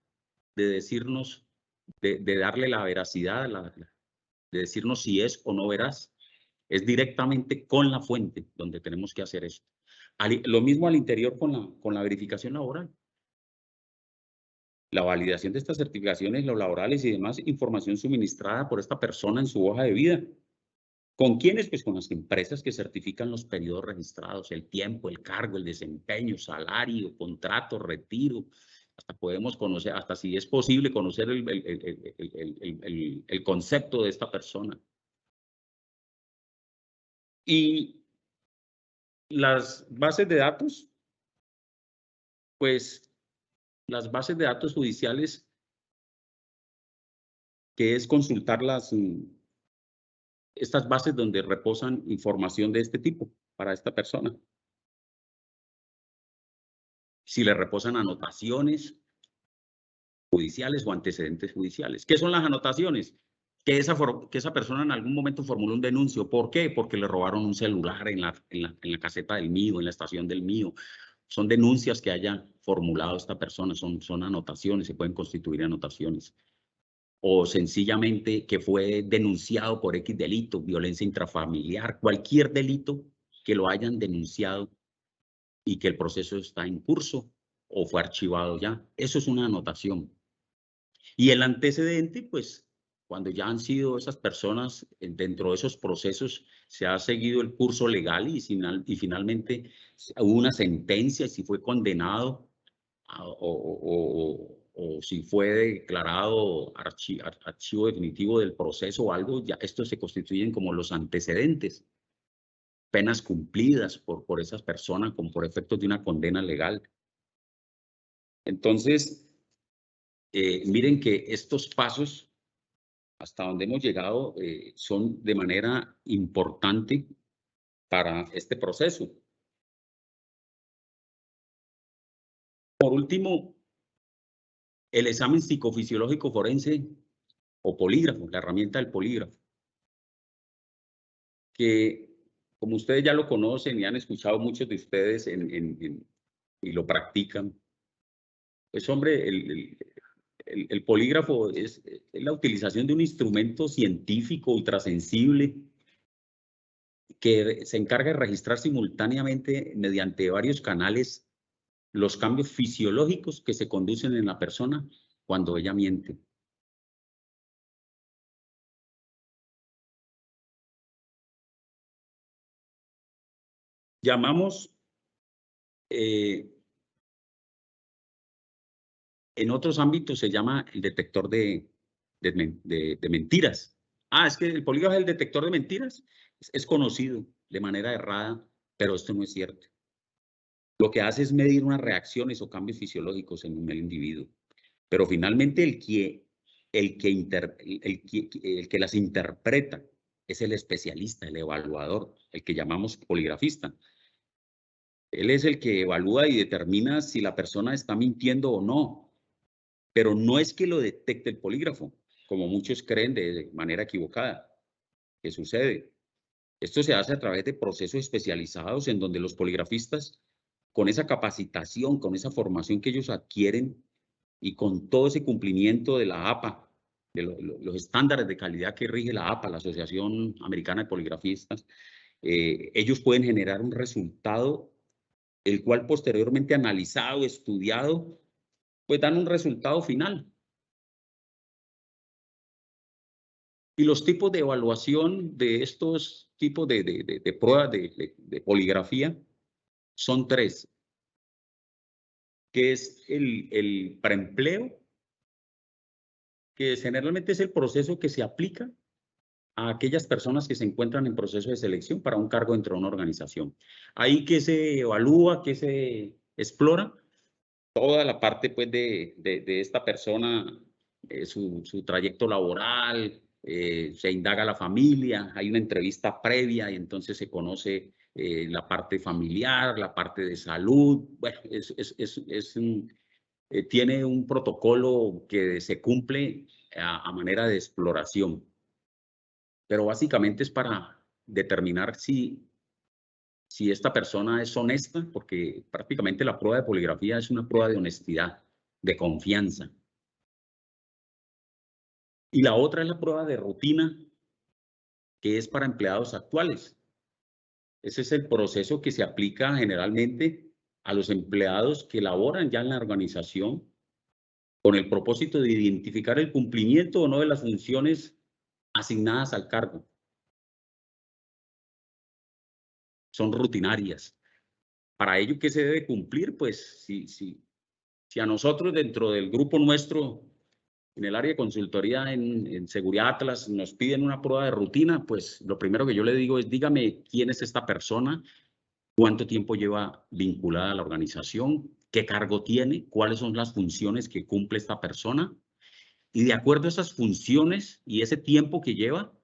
de decirnos, de darle la veracidad, de decirnos si es o no veraz. Es directamente con la fuente donde tenemos que hacer esto. Lo mismo al interior con la verificación laboral. La validación de estas certificaciones, los laborales y demás información suministrada por esta persona en su hoja de vida. ¿Con quiénes? Pues con las empresas que certifican los periodos registrados, el tiempo, el cargo, el desempeño, salario, contrato, retiro. Hasta podemos conocer, hasta si es posible, conocer el concepto de esta persona. Y las bases de datos, pues las bases de datos judiciales, que es consultar estas bases donde reposan información de este tipo para esta persona. Si le reposan anotaciones judiciales o antecedentes judiciales. ¿Qué son las anotaciones? Que esa persona en algún momento formuló un denuncio. ¿Por qué? Porque le robaron un celular en la caseta del mío, en la estación del mío. Son denuncias que haya formulado esta persona, son anotaciones, se pueden constituir anotaciones. O sencillamente que fue denunciado por X delito, violencia intrafamiliar, cualquier delito que lo hayan denunciado y que el proceso está en curso o fue archivado ya. Eso es una anotación. Y el antecedente, pues, cuando ya han sido esas personas dentro de esos procesos, se ha seguido el curso legal y finalmente hubo una sentencia, si fue condenado o si fue declarado archivo definitivo del proceso o algo, ya estos se constituyen como los antecedentes, penas cumplidas por esas personas como por efectos de una condena legal. Entonces, miren que estos pasos hasta donde hemos llegado son de manera importante para este proceso. Por último, el examen psicofisiológico forense o polígrafo, la herramienta del polígrafo, que como ustedes ya lo conocen y han escuchado muchos de ustedes y lo practican, pues hombre, el polígrafo es la utilización de un instrumento científico ultrasensible que se encarga de registrar simultáneamente mediante varios canales los cambios fisiológicos que se conducen en la persona cuando ella miente. Llamamos en otros ámbitos se llama el detector de mentiras. Ah, es que el polígrafo es el detector de mentiras. Es conocido de manera errada, pero esto no es cierto. Lo que hace es medir unas reacciones o cambios fisiológicos en un individuo. Pero finalmente el que las interpreta es el especialista, el evaluador, el que llamamos poligrafista. Él es el que evalúa y determina si la persona está mintiendo o no. Pero no es que lo detecte el polígrafo, como muchos creen de manera equivocada. ¿Qué sucede? Esto se hace a través de procesos especializados en donde los poligrafistas, con esa capacitación, con esa formación que ellos adquieren y con todo ese cumplimiento de la APA, de los estándares de calidad que rige la APA, la Asociación Americana de Poligrafistas, ellos pueden generar un resultado, el cual posteriormente analizado, estudiado, pues dan un resultado final. Y los tipos de evaluación de estos tipos de pruebas de poligrafía son tres, que es el preempleo, que generalmente es el proceso que se aplica a aquellas personas que se encuentran en proceso de selección para un cargo dentro de una organización. Ahí que se evalúa, que se explora toda la parte pues, de esta persona, su trayecto laboral, se indaga a la familia, hay una entrevista previa y entonces se conoce la parte familiar, la parte de salud. Bueno, tiene un protocolo que se cumple a manera de exploración, pero básicamente es para determinar si esta persona es honesta, porque prácticamente la prueba de poligrafía es una prueba de honestidad, de confianza. Y la otra es la prueba de rutina, que es para empleados actuales. Ese es el proceso que se aplica generalmente a los empleados que laboran ya en la organización con el propósito de identificar el cumplimiento o no de las funciones asignadas al cargo. Son rutinarias. Para ello, ¿qué se debe cumplir? Pues si a nosotros dentro del grupo nuestro, en el área de consultoría en Seguridad Atlas, nos piden una prueba de rutina, pues lo primero que yo le digo es, dígame quién es esta persona, cuánto tiempo lleva vinculada a la organización, qué cargo tiene, cuáles son las funciones que cumple esta persona. Y de acuerdo a esas funciones y ese tiempo que lleva,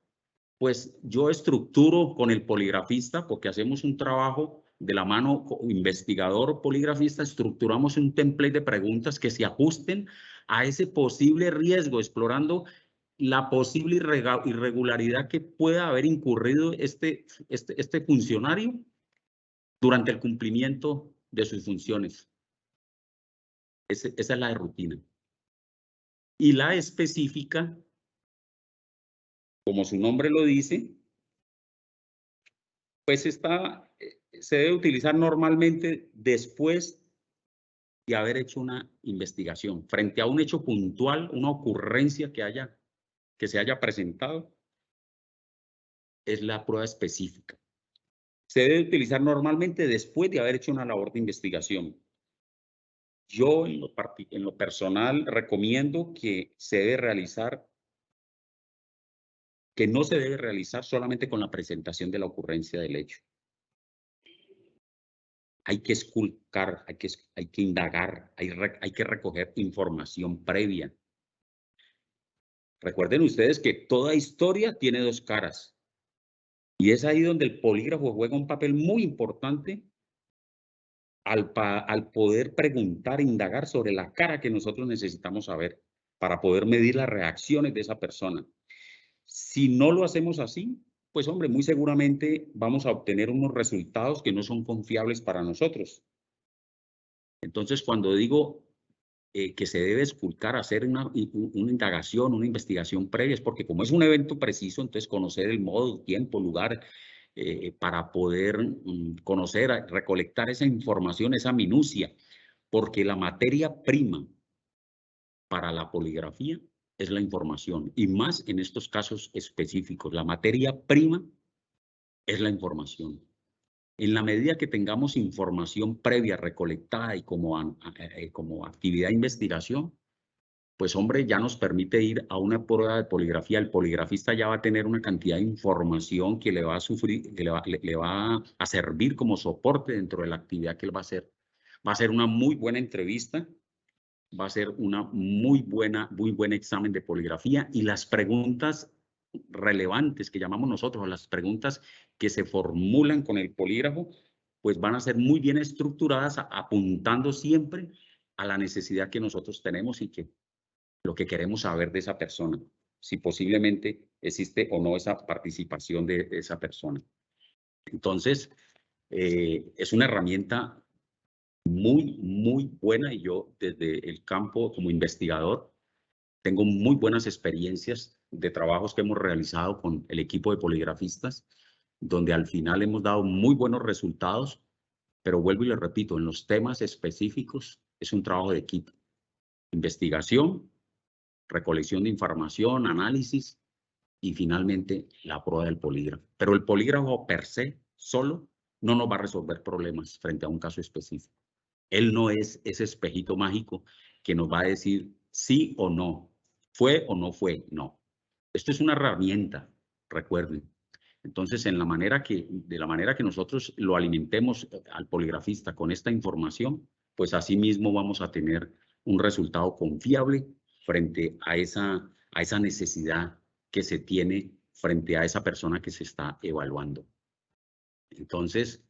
pues yo estructuro con el poligrafista, porque hacemos un trabajo de la mano investigador poligrafista, estructuramos un template de preguntas que se ajusten a ese posible riesgo, explorando la posible irregularidad que pueda haber incurrido este funcionario durante el cumplimiento de sus funciones. Esa es la de rutina. Y la específica, como su nombre lo dice, pues se debe utilizar normalmente después de haber hecho una investigación, frente a un hecho puntual, una ocurrencia que se haya presentado, es la prueba específica. Se debe utilizar normalmente después de haber hecho una labor de investigación. Yo en lo personal recomiendo que no se debe realizar solamente con la presentación de la ocurrencia del hecho. Hay que esculcar, hay que indagar, hay que recoger información previa. Recuerden ustedes que toda historia tiene dos caras. Y es ahí donde el polígrafo juega un papel muy importante al poder preguntar, indagar sobre la cara que nosotros necesitamos saber para poder medir las reacciones de esa persona. Si no lo hacemos así, pues hombre, muy seguramente vamos a obtener unos resultados que no son confiables para nosotros. Entonces, cuando digo que se debe esculcar, hacer una indagación, una investigación previa, es porque como es un evento preciso, entonces conocer el modo, tiempo, lugar, para poder conocer, recolectar esa información, esa minucia, porque la materia prima para la poligrafía es la información, y más en estos casos específicos, la materia prima es la información. En la medida que tengamos información previa recolectada y como actividad de investigación, pues hombre, ya nos permite ir a una prueba de poligrafía. El poligrafista ya va a tener una cantidad de información que le va a servir como soporte dentro de la actividad que él va a hacer. Va a ser una muy buena entrevista, va a ser una muy buen examen de poligrafía, y las preguntas relevantes que llamamos nosotros, las preguntas que se formulan con el polígrafo, pues van a ser muy bien estructuradas, apuntando siempre a la necesidad que nosotros tenemos y que lo que queremos saber de esa persona, si posiblemente existe o no esa participación de esa persona. Entonces, es una herramienta muy buena, y yo desde el campo como investigador tengo muy buenas experiencias de trabajos que hemos realizado con el equipo de poligrafistas, donde al final hemos dado muy buenos resultados, pero vuelvo y le repito, en los temas específicos es un trabajo de equipo, investigación, recolección de información, análisis y finalmente la prueba del polígrafo. Pero el polígrafo per se, solo, no nos va a resolver problemas frente a un caso específico. Él no es ese espejito mágico que nos va a decir sí o no, fue o no fue, no. Esto es una herramienta, recuerden. Entonces, de la manera que nosotros lo alimentemos al poligrafista con esta información, pues así mismo vamos a tener un resultado confiable frente a esa necesidad que se tiene frente a esa persona que se está evaluando. Entonces,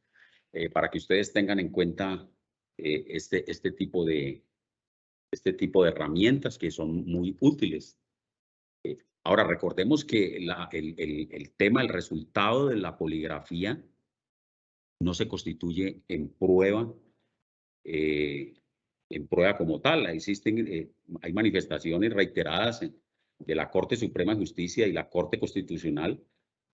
para que ustedes tengan en cuenta este tipo de herramientas que son muy útiles. Ahora, recordemos que el resultado de la poligrafía no se constituye en prueba como tal. Hay manifestaciones reiteradas de la Corte Suprema de Justicia y la Corte Constitucional,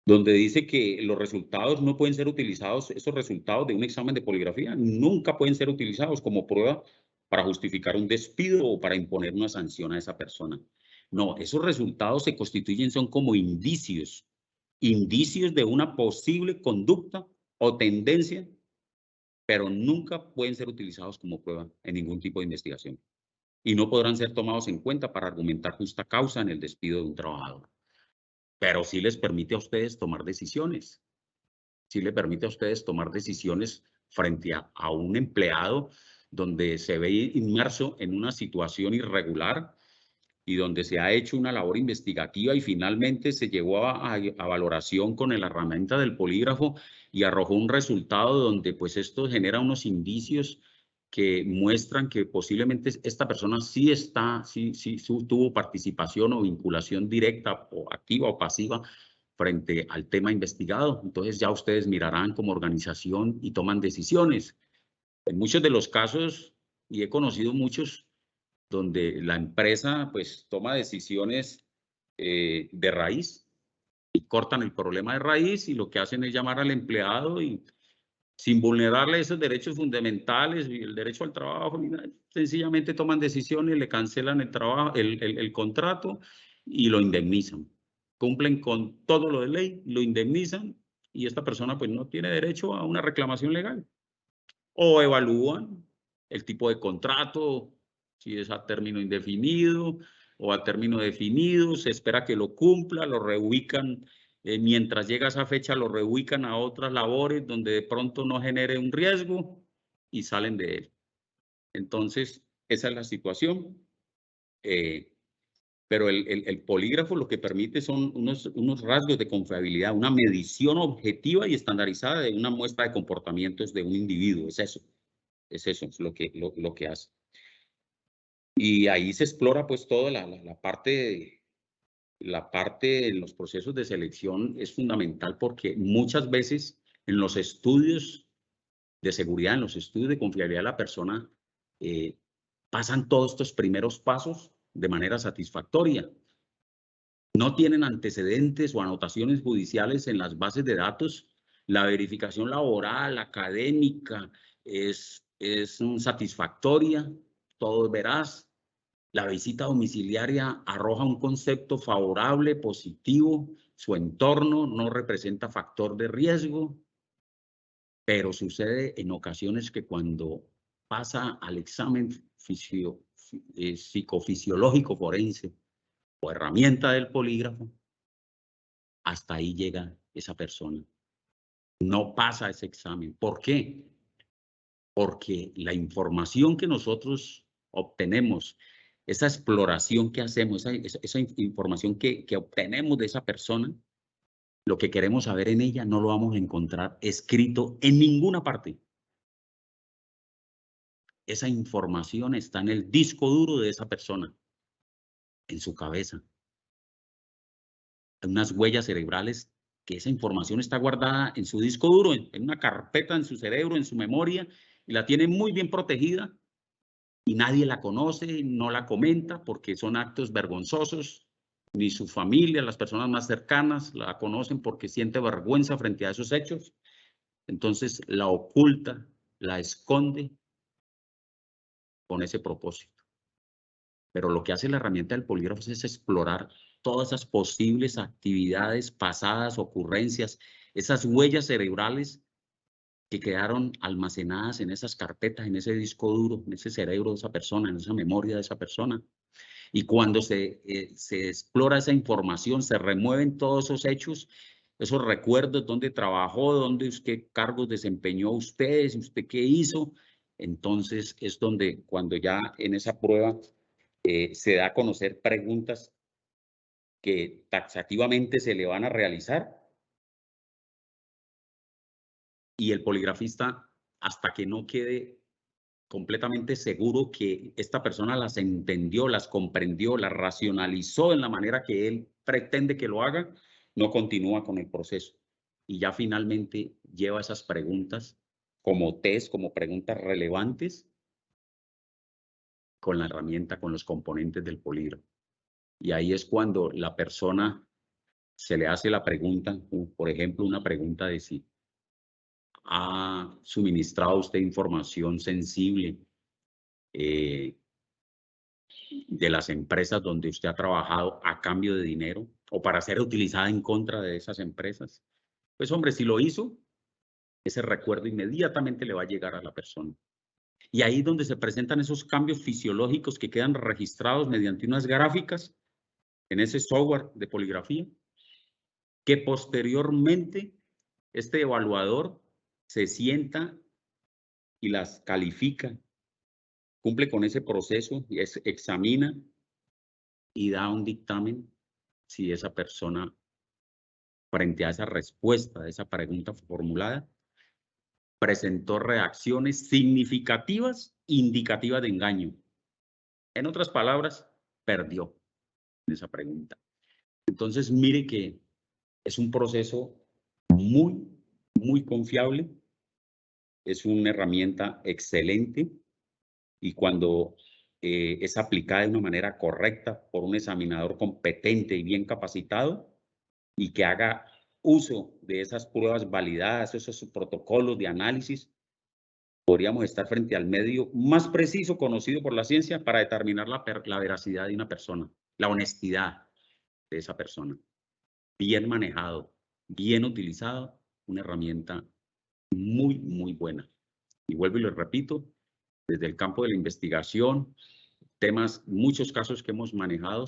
donde dice que los resultados no pueden ser utilizados, esos resultados de un examen de poligrafía nunca pueden ser utilizados como prueba para justificar un despido o para imponer una sanción a esa persona. No, esos resultados se constituyen, son como indicios de una posible conducta o tendencia, pero nunca pueden ser utilizados como prueba en ningún tipo de investigación. Y no podrán ser tomados en cuenta para argumentar justa causa en el despido de un trabajador. Pero sí les permite a ustedes tomar decisiones. Sí les permite a ustedes tomar decisiones frente a un empleado donde se ve inmerso en una situación irregular y donde se ha hecho una labor investigativa y finalmente se llegó a valoración con la herramienta del polígrafo y arrojó un resultado donde pues esto genera unos indicios que muestran que posiblemente esta persona sí tuvo participación o vinculación directa o activa o pasiva frente al tema investigado. Entonces ya ustedes mirarán como organización y toman decisiones. En muchos de los casos, y he conocido muchos, donde la empresa pues toma decisiones de raíz y cortan el problema de raíz, y lo que hacen es llamar al empleado y sin vulnerarle esos derechos fundamentales y el derecho al trabajo, sencillamente toman decisiones, le cancelan el trabajo, el contrato y lo indemnizan. Cumplen con todo lo de ley, lo indemnizan y esta persona pues no tiene derecho a una reclamación legal. O evalúan el tipo de contrato, si es a término indefinido o a término definido, se espera que lo cumpla, lo reubican, mientras llega esa fecha lo reubican a otras labores donde de pronto no genere un riesgo y salen de él. Entonces, esa es la situación. Pero el polígrafo lo que permite son unos rasgos de confiabilidad, una medición objetiva y estandarizada de una muestra de comportamientos de un individuo. Es eso es lo que hace. Y ahí se explora pues toda la parte de los procesos de selección. Es fundamental porque muchas veces en los estudios de seguridad, en los estudios de confiabilidad de la persona, pasan todos estos primeros pasos de manera satisfactoria. No tienen antecedentes o anotaciones judiciales en las bases de datos. La verificación laboral, académica, es satisfactoria, todo es veraz. La visita domiciliaria arroja un concepto favorable, positivo. Su entorno no representa factor de riesgo. Pero sucede en ocasiones que cuando pasa al examen psicofisiológico forense o herramienta del polígrafo, hasta ahí llega esa persona. No pasa ese examen. ¿Por qué? Porque la información que nosotros obtenemos, esa exploración que hacemos, esa información que obtenemos de esa persona, lo que queremos saber en ella no lo vamos a encontrar escrito en ninguna parte. Esa información está en el disco duro de esa persona, en su cabeza. Hay unas huellas cerebrales que esa información está guardada en su disco duro, en una carpeta en su cerebro, en su memoria, y la tiene muy bien protegida y nadie la conoce, no la comenta porque son actos vergonzosos, ni su familia, las personas más cercanas la conocen porque siente vergüenza frente a esos hechos. Entonces la oculta, la esconde con ese propósito. Pero lo que hace la herramienta del polígrafo es explorar todas esas posibles actividades pasadas, ocurrencias, esas huellas cerebrales que quedaron almacenadas en esas carpetas, en ese disco duro, en ese cerebro de esa persona, en esa memoria de esa persona. Y cuando se explora esa información, se remueven todos esos hechos, esos recuerdos, dónde trabajó, dónde qué cargos desempeñó usted qué hizo. Entonces es donde cuando ya en esa prueba se da a conocer preguntas que taxativamente se le van a realizar y el poligrafista, hasta que no quede completamente seguro que esta persona las entendió, las comprendió, las racionalizó en la manera que él pretende que lo haga, no continúa con el proceso. Y ya finalmente lleva esas preguntas como test, como preguntas relevantes con la herramienta, con los componentes del polígrafo. Y ahí es cuando la persona se le hace la pregunta, por ejemplo, una pregunta de si ha suministrado usted información sensible de las empresas donde usted ha trabajado a cambio de dinero o para ser utilizada en contra de esas empresas. Pues hombre, si lo hizo, ese recuerdo inmediatamente le va a llegar a la persona. Y ahí es donde se presentan esos cambios fisiológicos que quedan registrados mediante unas gráficas en ese software de poligrafía, que posteriormente este evaluador se sienta y las califica, cumple con ese proceso y examina y da un dictamen si esa persona, frente a esa respuesta, a esa pregunta formulada, presentó reacciones significativas, indicativas de engaño. En otras palabras, perdió en esa pregunta. Entonces, mire que es un proceso muy, muy confiable. Es una herramienta excelente y cuando es aplicada de una manera correcta por un examinador competente y bien capacitado y que haga uso de esas pruebas validadas, esos protocolos de análisis, podríamos estar frente al medio más preciso conocido por la ciencia para determinar la veracidad de una persona, la honestidad de esa persona. Bien manejado, bien utilizado, una herramienta muy, muy buena. Y vuelvo y lo repito, desde el campo de la investigación, muchos casos que hemos manejado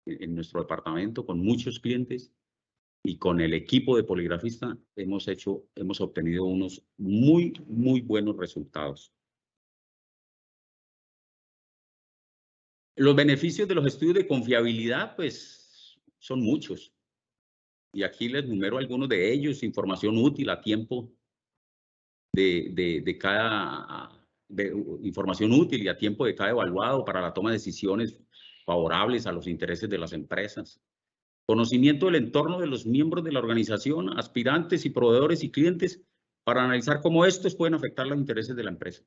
en nuestro departamento con muchos clientes y con el equipo de poligrafista hemos obtenido unos muy, muy buenos resultados. Los beneficios de los estudios de confiabilidad, pues, son muchos. Y aquí les numero algunos de ellos: información útil a tiempo información útil y a tiempo de cada evaluado para la toma de decisiones favorables a los intereses de las empresas. Conocimiento del entorno de los miembros de la organización, aspirantes y proveedores y clientes para analizar cómo estos pueden afectar los intereses de la empresa.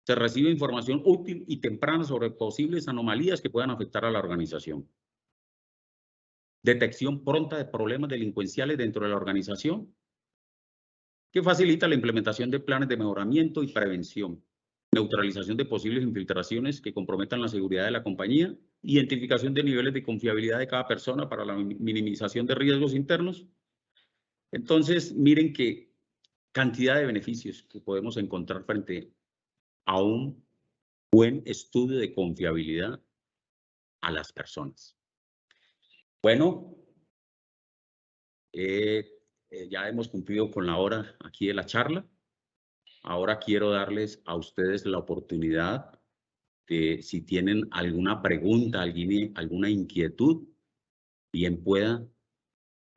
Se recibe información útil y temprana sobre posibles anomalías que puedan afectar a la organización. Detección pronta de problemas delincuenciales dentro de la organización, que facilita la implementación de planes de mejoramiento y prevención. Neutralización de posibles infiltraciones que comprometan la seguridad de la compañía. Identificación de niveles de confiabilidad de cada persona para la minimización de riesgos internos. Entonces, miren qué cantidad de beneficios que podemos encontrar frente a un buen estudio de confiabilidad a las personas. Bueno, ya hemos cumplido con la hora aquí de la charla. Ahora quiero darles a ustedes la oportunidad de, si tienen alguna pregunta, alguna inquietud, bien puedan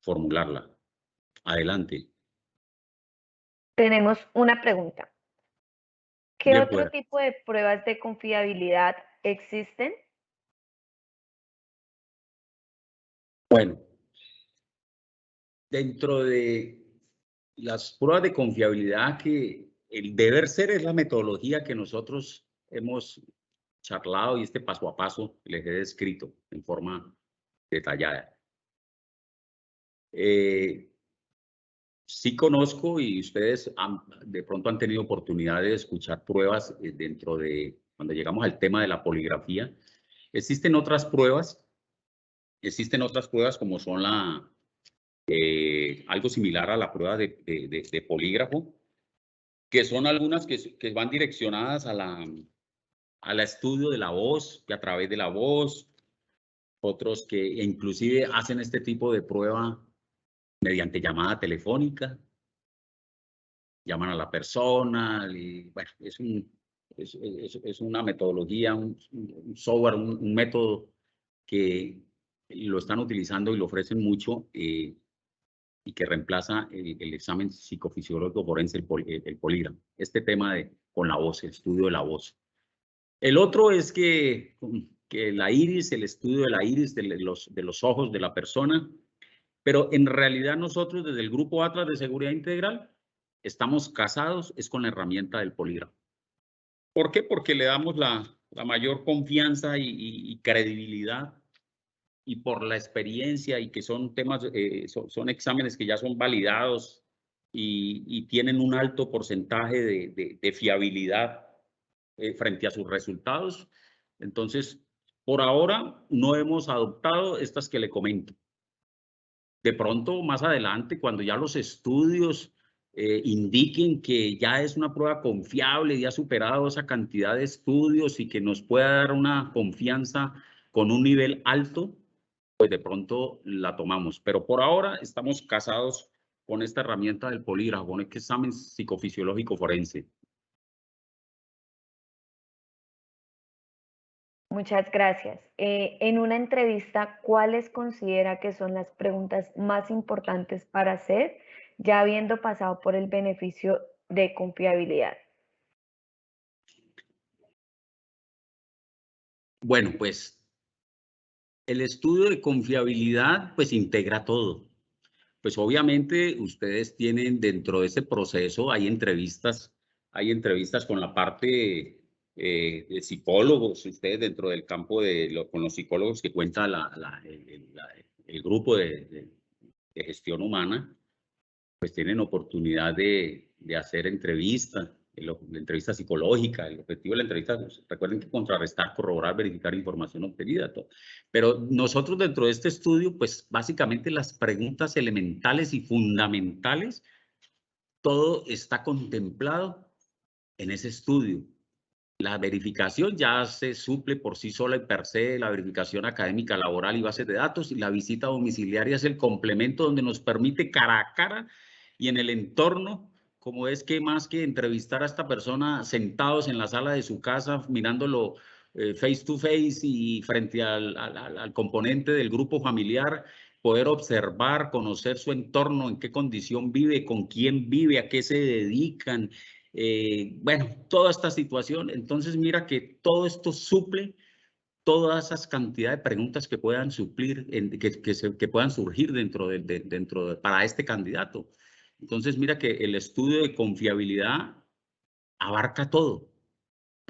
formularla. Adelante. Tenemos una pregunta. ¿Qué Bien otro pueda. tipo de pruebas de confiabilidad existen? Bueno, dentro de las pruebas de confiabilidad, que el deber ser es la metodología que nosotros hemos charlado y este paso a paso les he descrito en forma detallada. Sí conozco, y ustedes de pronto han tenido oportunidad de escuchar pruebas dentro de, cuando llegamos al tema de la poligrafía. Existen otras pruebas como son algo similar a la prueba de polígrafo, que son algunas que van direccionadas al estudio de la voz, que a través de la voz, otros que inclusive hacen este tipo de prueba mediante llamada telefónica, llaman a la persona, y bueno, es una metodología, un software, un método que lo están utilizando y lo ofrecen mucho, y que reemplaza el examen psicofisiológico forense, el polígrafo. Este tema con la voz, el estudio de la voz. El otro es que la iris, el estudio de la iris, de los ojos de la persona, pero en realidad nosotros desde el Grupo Atlas de Seguridad Integral estamos casados es con la herramienta del polígrafo. ¿Por qué? Porque le damos la mayor confianza y credibilidad, y por la experiencia, y que son temas, son exámenes que ya son validados y tienen un alto porcentaje de fiabilidad frente a sus resultados. Entonces, por ahora no hemos adoptado estas que le comento. De pronto, más adelante, cuando ya los estudios indiquen que ya es una prueba confiable y ha superado esa cantidad de estudios y que nos pueda dar una confianza con un nivel alto, pues de pronto la tomamos. Pero por ahora estamos casados con esta herramienta del polígrafo, con este examen psicofisiológico forense. Muchas gracias. En una entrevista, ¿cuáles considera que son las preguntas más importantes para hacer, ya habiendo pasado por el beneficio de confiabilidad? Bueno, pues el estudio de confiabilidad pues integra todo. Pues obviamente ustedes tienen dentro de ese proceso, hay entrevistas con la parte de psicólogos, ustedes dentro del campo con los psicólogos que cuenta el grupo de gestión humana, pues tienen oportunidad de hacer entrevistas, la entrevista psicológica. El objetivo de la entrevista, pues, recuerden que contrarrestar, corroborar, verificar información obtenida, todo. Pero nosotros dentro de este estudio, pues básicamente las preguntas elementales y fundamentales, todo está contemplado en ese estudio. La verificación ya se suple por sí sola y per se, la verificación académica, laboral y bases de datos, y la visita domiciliaria es el complemento donde nos permite cara a cara y en el entorno, como es que más que entrevistar a esta persona sentados en la sala de su casa, mirándolo face to face y frente al componente del grupo familiar, poder observar, conocer su entorno, en qué condición vive, con quién vive, a qué se dedican, bueno, toda esta situación. Entonces mira que todo esto suple todas esas cantidades de preguntas que puedan suplir, que puedan surgir para este candidato. Entonces mira que el estudio de confiabilidad abarca todo.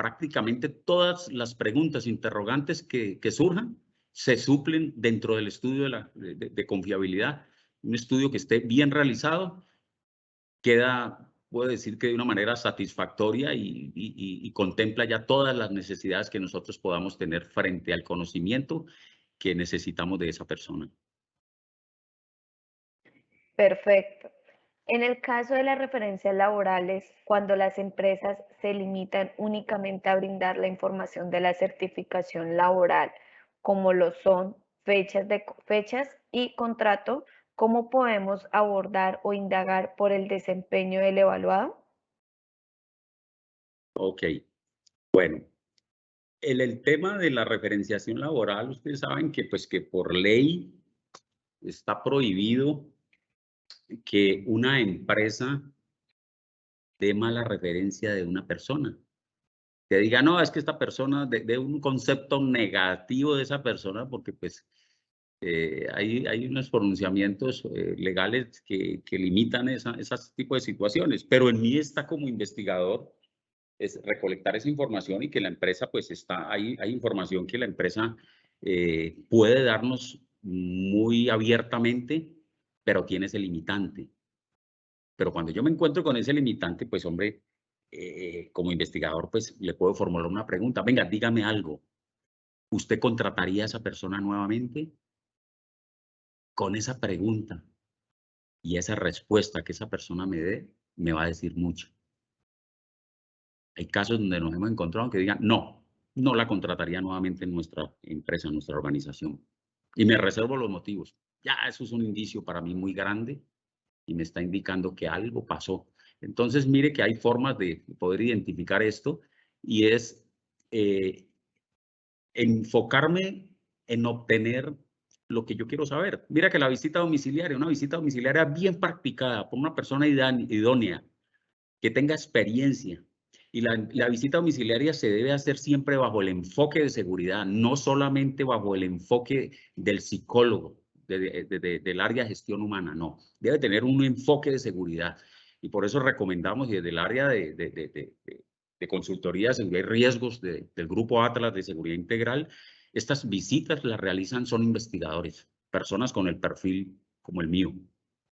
prácticamente todas las preguntas, interrogantes que surjan, se suplen dentro del estudio de confiabilidad. Un estudio que esté bien realizado queda, puedo decir que de una manera satisfactoria y contempla ya todas las necesidades que nosotros podamos tener frente al conocimiento que necesitamos de esa persona. Perfecto. En el caso de las referencias laborales, cuando las empresas se limitan únicamente a brindar la información de la certificación laboral, como lo son fechas y contrato, ¿cómo podemos abordar o indagar por el desempeño del evaluado? Ok, bueno, el tema de la referenciación laboral, ustedes saben que, pues, que por ley está prohibido que una empresa dé mala referencia de una persona. Que diga, no, es que esta persona, de un concepto negativo de esa persona, porque pues hay unos pronunciamientos legales que limitan esas tipos de situaciones, pero en mí está como investigador es recolectar esa información y que la empresa pues hay información que la empresa puede darnos muy abiertamente, pero tiene ese limitante. Pero cuando yo me encuentro con ese limitante, pues hombre, como investigador, pues le puedo formular una pregunta. Venga, dígame algo. ¿Usted contrataría a esa persona nuevamente? Con esa pregunta y esa respuesta que esa persona me dé, me va a decir mucho. Hay casos donde nos hemos encontrado que digan, no, no la contrataría nuevamente en nuestra empresa, en nuestra organización. Y me reservo los motivos. Ya eso es un indicio para mí muy grande y me está indicando que algo pasó. Entonces, mire que hay formas de poder identificar esto y es eh, enfocarme en obtener lo que yo quiero saber. Mira que la visita domiciliaria, una visita domiciliaria bien practicada por una persona idónea, que tenga experiencia. Y la visita domiciliaria se debe hacer siempre bajo el enfoque de seguridad, no solamente bajo el enfoque del psicólogo, del área de gestión humana, no. Debe tener un enfoque de seguridad. Y por eso recomendamos desde el área de consultoría de seguridad y riesgos del Grupo Atlas de Seguridad Integral, estas visitas las realizan son investigadores, personas con el perfil como el mío,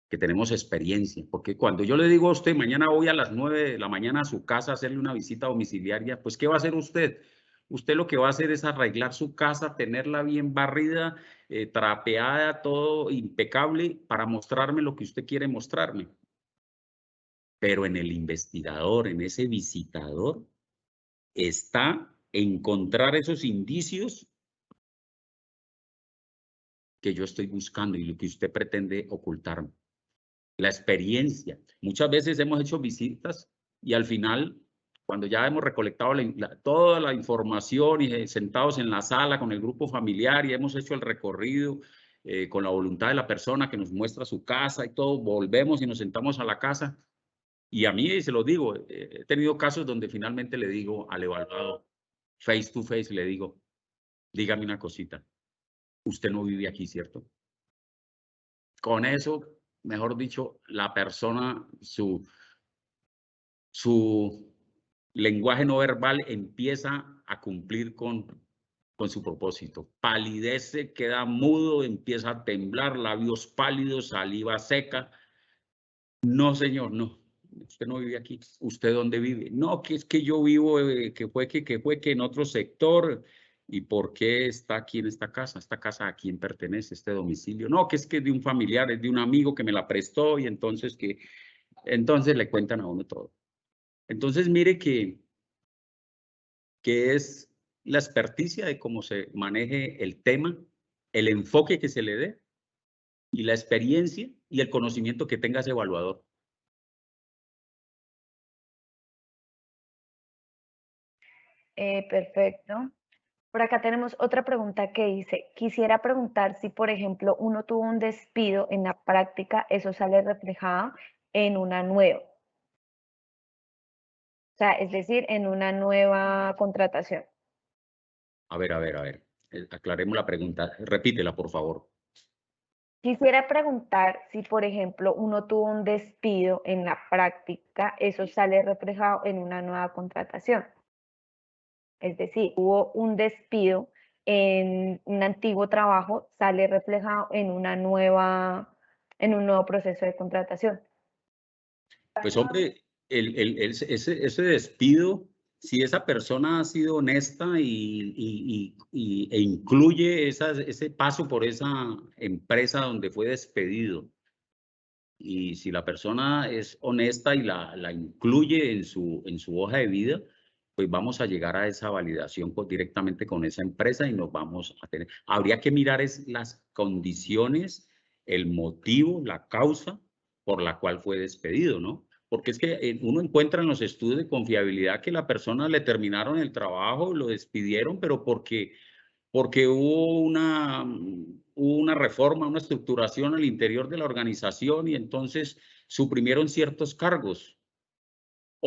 que tenemos experiencia, porque cuando yo le digo a usted, mañana voy a las 9 de la mañana a su casa a hacerle una visita domiciliaria, pues ¿qué va a hacer usted? Usted lo que va a hacer es arreglar su casa, tenerla bien barrida, trapeada, todo impecable para mostrarme lo que usted quiere mostrarme. Pero en el investigador, en ese visitador, está encontrar esos indicios que yo estoy buscando y lo que usted pretende ocultarme. La experiencia. Muchas veces hemos hecho visitas y al final, cuando ya hemos recolectado toda la información y sentados en la sala con el grupo familiar y hemos hecho el recorrido con la voluntad de la persona que nos muestra su casa y todo, volvemos y nos sentamos a la casa. Y a mí, se lo digo, he tenido casos donde finalmente le digo al evaluado, face to face, le digo, dígame una cosita, usted no vive aquí, ¿cierto? Con eso, mejor dicho, la persona, su lenguaje no verbal empieza a cumplir con su propósito. Palidece, queda mudo, empieza a temblar, labios pálidos, saliva seca. No, señor, no. Usted no vive aquí. ¿Usted dónde vive? No, que es que yo vivo, que fue que en otro sector. ¿Y por qué está aquí en esta casa? ¿Esta casa a quién pertenece, este domicilio? No, que es de un familiar, es de un amigo que me la prestó y entonces le cuentan a uno todo. Entonces, mire que es la experticia de cómo se maneje el tema, el enfoque que se le dé y la experiencia y el conocimiento que tenga ese evaluador. Perfecto. Por acá tenemos otra pregunta que dice, quisiera preguntar si, por ejemplo, uno tuvo un despido en la práctica, eso sale reflejado en una nueva, o sea, es decir, en una nueva contratación. A ver, aclaremos la pregunta. Repítela, por favor. Quisiera preguntar si, por ejemplo, uno tuvo un despido en la práctica, eso sale reflejado en una nueva contratación. Es decir, hubo un despido en un antiguo trabajo, sale reflejado en un nuevo proceso de contratación. Pues hombre, ese despido, si esa persona ha sido honesta e incluye ese paso por esa empresa donde fue despedido, y si la persona es honesta y la incluye en su hoja de vida, pues vamos a llegar a esa validación directamente con esa empresa y nos vamos a tener. Habría que mirar las condiciones, el motivo, la causa por la cual fue despedido, ¿no? Porque es que uno encuentra en los estudios de confiabilidad que la persona le terminaron el trabajo, lo despidieron, pero porque hubo una reforma, una estructuración al interior de la organización y entonces suprimieron ciertos cargos.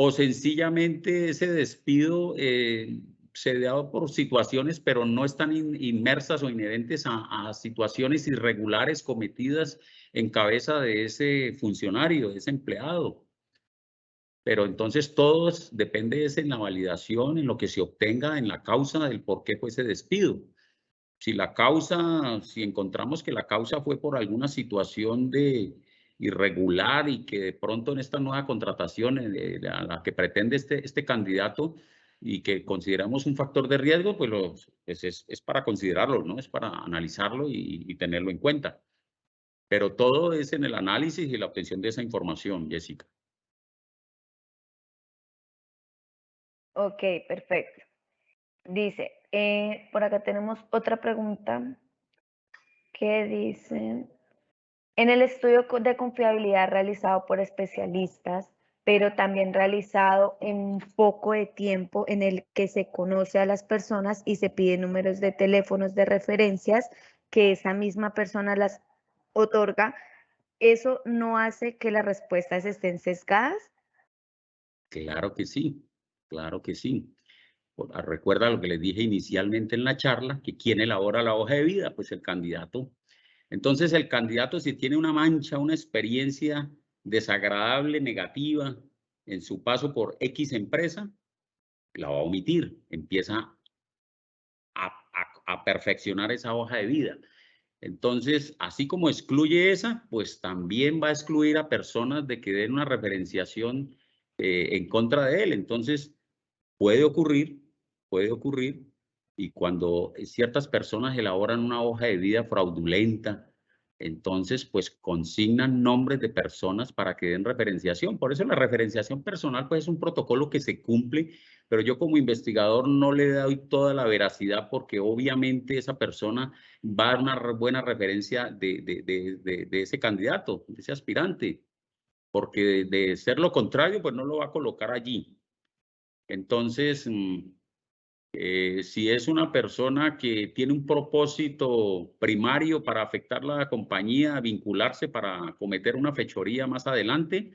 O sencillamente ese despido se da por situaciones, pero no están inmersas o inherentes a situaciones irregulares cometidas en cabeza de ese funcionario, de ese empleado. Pero entonces todo depende de en la validación, en lo que se obtenga, en la causa del por qué fue ese despido. Si encontramos que la causa fue por alguna situación de irregular y que de pronto en esta nueva contratación a la que pretende este candidato y que consideramos un factor de riesgo, pues es para considerarlo, ¿no? Es para analizarlo y tenerlo en cuenta. Pero todo es en el análisis y la obtención de esa información, Jessica. Ok, perfecto. Dice, por acá tenemos otra pregunta que dice, en el estudio de confiabilidad realizado por especialistas, pero también realizado en un poco de tiempo en el que se conoce a las personas y se piden números de teléfonos de referencias que esa misma persona las otorga, ¿eso no hace que las respuestas estén sesgadas? Claro que sí, claro que sí. Recuerda lo que les dije inicialmente en la charla, que ¿quién elabora la hoja de vida? Pues el candidato. Entonces el candidato, si tiene una mancha, una experiencia desagradable, negativa, en su paso por X empresa, la va a omitir, empieza a perfeccionar esa hoja de vida. Entonces, así como excluye esa, pues también va a excluir a personas de que den una referenciación en contra de él. Entonces, puede ocurrir, y cuando ciertas personas elaboran una hoja de vida fraudulenta, entonces pues consignan nombres de personas para que den referenciación. Por eso la referenciación personal pues es un protocolo que se cumple, pero yo como investigador no le doy toda la veracidad porque obviamente esa persona va a dar una buena referencia de ese candidato, de ese aspirante, porque de ser lo contrario pues no lo va a colocar allí. Entonces, si es una persona que tiene un propósito primario para afectar la compañía, vincularse para cometer una fechoría más adelante,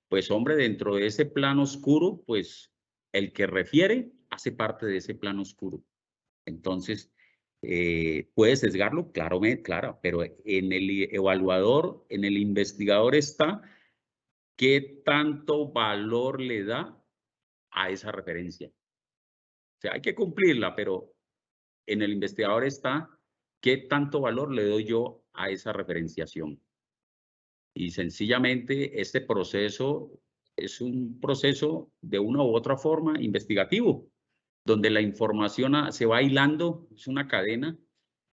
pues hombre, dentro de ese plan oscuro, pues el que refiere hace parte de ese plan oscuro. Entonces, puede sesgarlo, claro, pero en el evaluador, en el investigador está qué tanto valor le da a esa referencia. O sea, hay que cumplirla, pero en el investigador está qué tanto valor le doy yo a esa referenciación. Y sencillamente este proceso es un proceso de una u otra forma investigativo, donde la información se va hilando, es una cadena,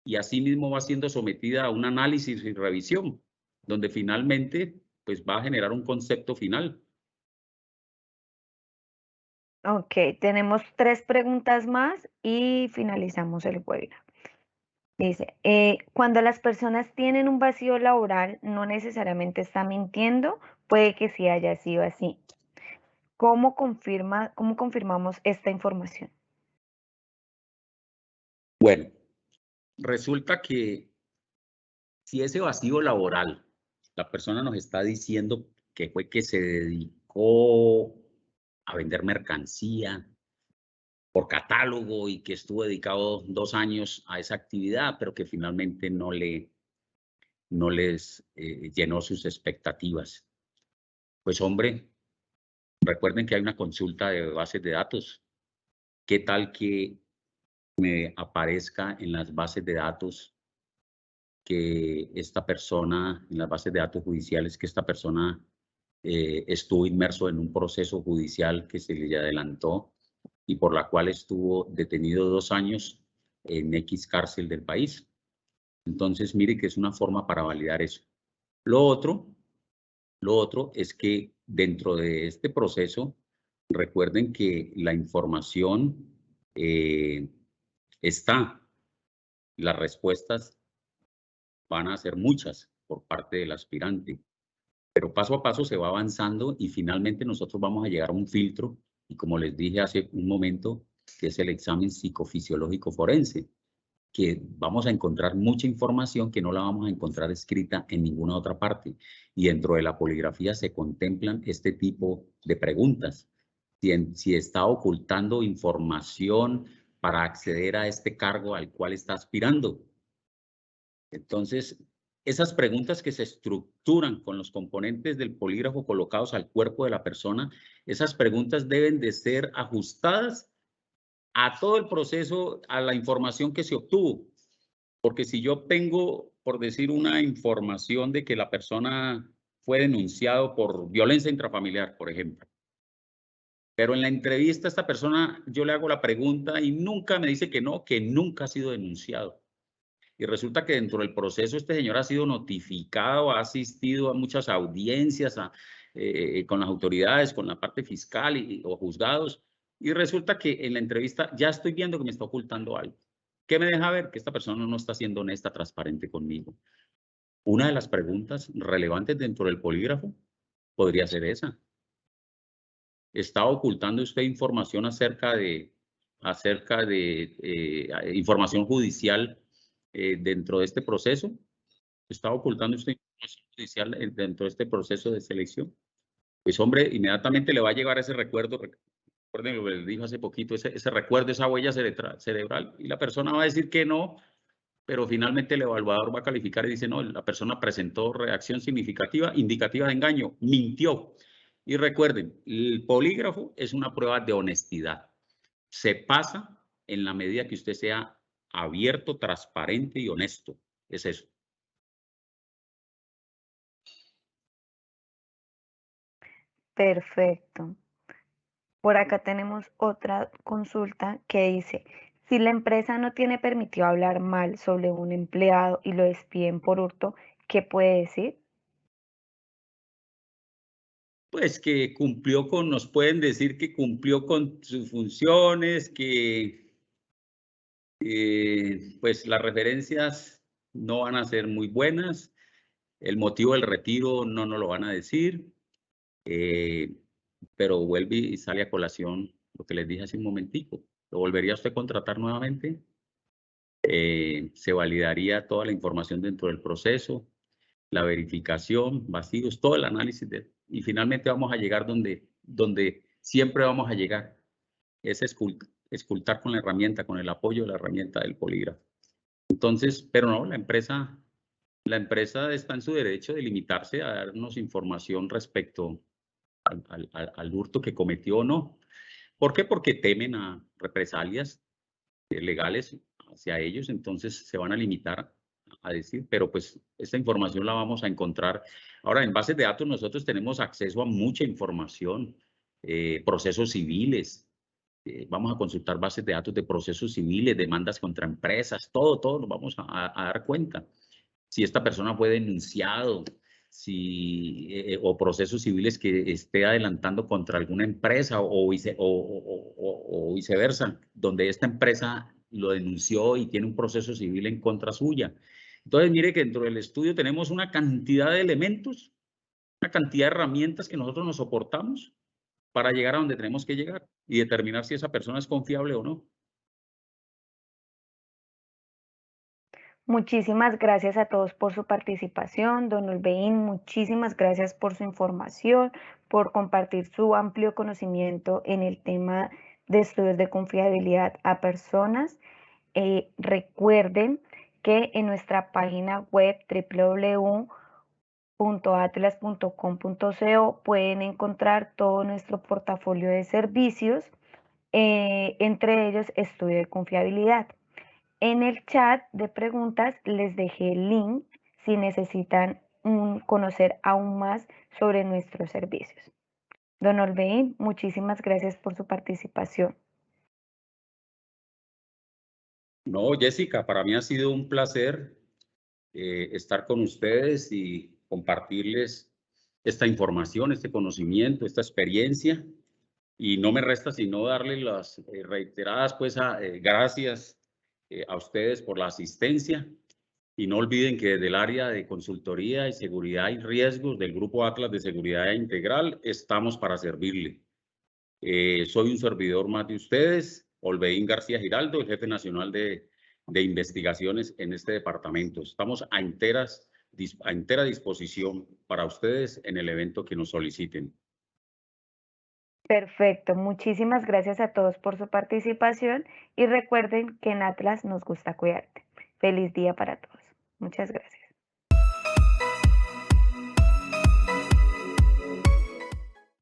y así mismo va siendo sometida a un análisis y revisión, donde finalmente pues va a generar un concepto final. Ok, tenemos 3 preguntas más y finalizamos el webinar. Dice, cuando las personas tienen un vacío laboral, no necesariamente está mintiendo, puede que sí haya sido así. ¿Cómo confirmamos esta información? Bueno, resulta que si ese vacío laboral, la persona nos está diciendo que fue que se dedicó a vender mercancía por catálogo y que estuvo dedicado 2 años a esa actividad, pero que finalmente no les llenó sus expectativas. Pues hombre, recuerden que hay una consulta de bases de datos ¿Qué tal que me aparezca en las bases de datos que esta persona, en las bases de datos judiciales, que esta persona estuvo inmerso en un proceso judicial que se le adelantó y por la cual estuvo detenido 2 años en X cárcel del país? Entonces, mire que es una forma para validar eso. Lo otro, lo otro es que dentro de este proceso, recuerden que la información eh, está, las respuestas van a ser muchas por parte del aspirante, pero paso a paso se va avanzando y finalmente nosotros vamos a llegar a un filtro y como les dije hace un momento, que es el examen psicofisiológico forense, que vamos a encontrar mucha información que no la vamos a encontrar escrita en ninguna otra parte. Y dentro de la poligrafía se contemplan este tipo de preguntas. Si está ocultando información para acceder a este cargo al cual está aspirando. Entonces, esas preguntas que se estructuran con los componentes del polígrafo colocados al cuerpo de la persona, esas preguntas deben de ser ajustadas a todo el proceso, a la información que se obtuvo. Porque si yo tengo, por decir, una información de que la persona fue denunciado por violencia intrafamiliar, por ejemplo, pero en la entrevista esta persona, yo le hago la pregunta y nunca me dice que nunca ha sido denunciado. Y resulta que dentro del proceso este señor ha sido notificado, ha asistido a muchas audiencias con las autoridades, con la parte fiscal o juzgados, y resulta que en la entrevista ya estoy viendo que me está ocultando algo. ¿Qué me deja ver? Que esta persona no está siendo honesta, transparente conmigo. Una de las preguntas relevantes dentro del polígrafo podría ser esa. ¿Está ocultando usted información acerca de información judicial dentro de este proceso? ¿Está ocultando usted información judicial dentro de este proceso de selección? Pues hombre, inmediatamente le va a llegar ese recuerdo, recuerden lo que les dijo hace poquito, ese recuerdo, esa huella cerebral, y la persona va a decir que no, pero finalmente el evaluador va a calificar y dice, no, la persona presentó reacción significativa, indicativa de engaño, mintió. Y recuerden, el polígrafo es una prueba de honestidad. Se pasa en la medida que usted sea abierto, transparente y honesto. Es eso. Perfecto. Por acá tenemos otra consulta que dice, si la empresa no tiene permitido hablar mal sobre un empleado y lo despiden por hurto, ¿qué puede decir? Pues que cumplió con, nos pueden decir que cumplió con sus funciones, que pues las referencias no van a ser muy buenas, el motivo del retiro no nos lo van a decir, pero vuelve y sale a colación lo que les dije hace un momentico. ¿Lo volvería usted a contratar nuevamente? Se validaría toda la información dentro del proceso, la verificación, vacíos, todo el análisis y finalmente vamos a llegar donde siempre vamos a llegar, es escultar con la herramienta, con el apoyo de la herramienta del polígrafo. Entonces, pero no, la empresa está en su derecho de limitarse a darnos información respecto al hurto que cometió o no. ¿Por qué? Porque temen a represalias legales hacia ellos, entonces se van a limitar a decir, pero pues esta información la vamos a encontrar. Ahora, en bases de datos nosotros tenemos acceso a mucha información, procesos civiles, vamos a consultar bases de datos de procesos civiles, demandas contra empresas, todo nos vamos a dar cuenta. Si esta persona fue denunciado, o procesos civiles que esté adelantando contra alguna empresa o viceversa, donde esta empresa lo denunció y tiene un proceso civil en contra suya. Entonces, mire que dentro del estudio tenemos una cantidad de elementos, una cantidad de herramientas que nosotros nos soportamos para llegar a donde tenemos que llegar y determinar si esa persona es confiable o no. Muchísimas gracias a todos por su participación. Don Ulbeín, muchísimas gracias por su información, por compartir su amplio conocimiento en el tema de estudios de confiabilidad a personas. Recuerden que en nuestra página web www.atlas.com.co pueden encontrar todo nuestro portafolio de servicios. entre ellos estudio de confiabilidad. En el chat de preguntas les dejé el link si necesitan conocer aún más sobre nuestros servicios. Don Olveín, muchísimas gracias por su participación. No, Jessica, para mí ha sido un placer estar con ustedes y compartirles esta información, este conocimiento, esta experiencia. Y no me resta sino darle las reiteradas gracias a ustedes por la asistencia. Y no olviden que desde el área de consultoría y seguridad y riesgos del Grupo Atlas de Seguridad Integral estamos para servirle. Soy un servidor más de ustedes, Olveín García Giraldo, el jefe nacional de investigaciones en este departamento. Estamos a entera disposición para ustedes en el evento que nos soliciten. Perfecto, muchísimas gracias a todos por su participación y recuerden que en Atlas nos gusta cuidarte. Feliz día para todos. Muchas gracias.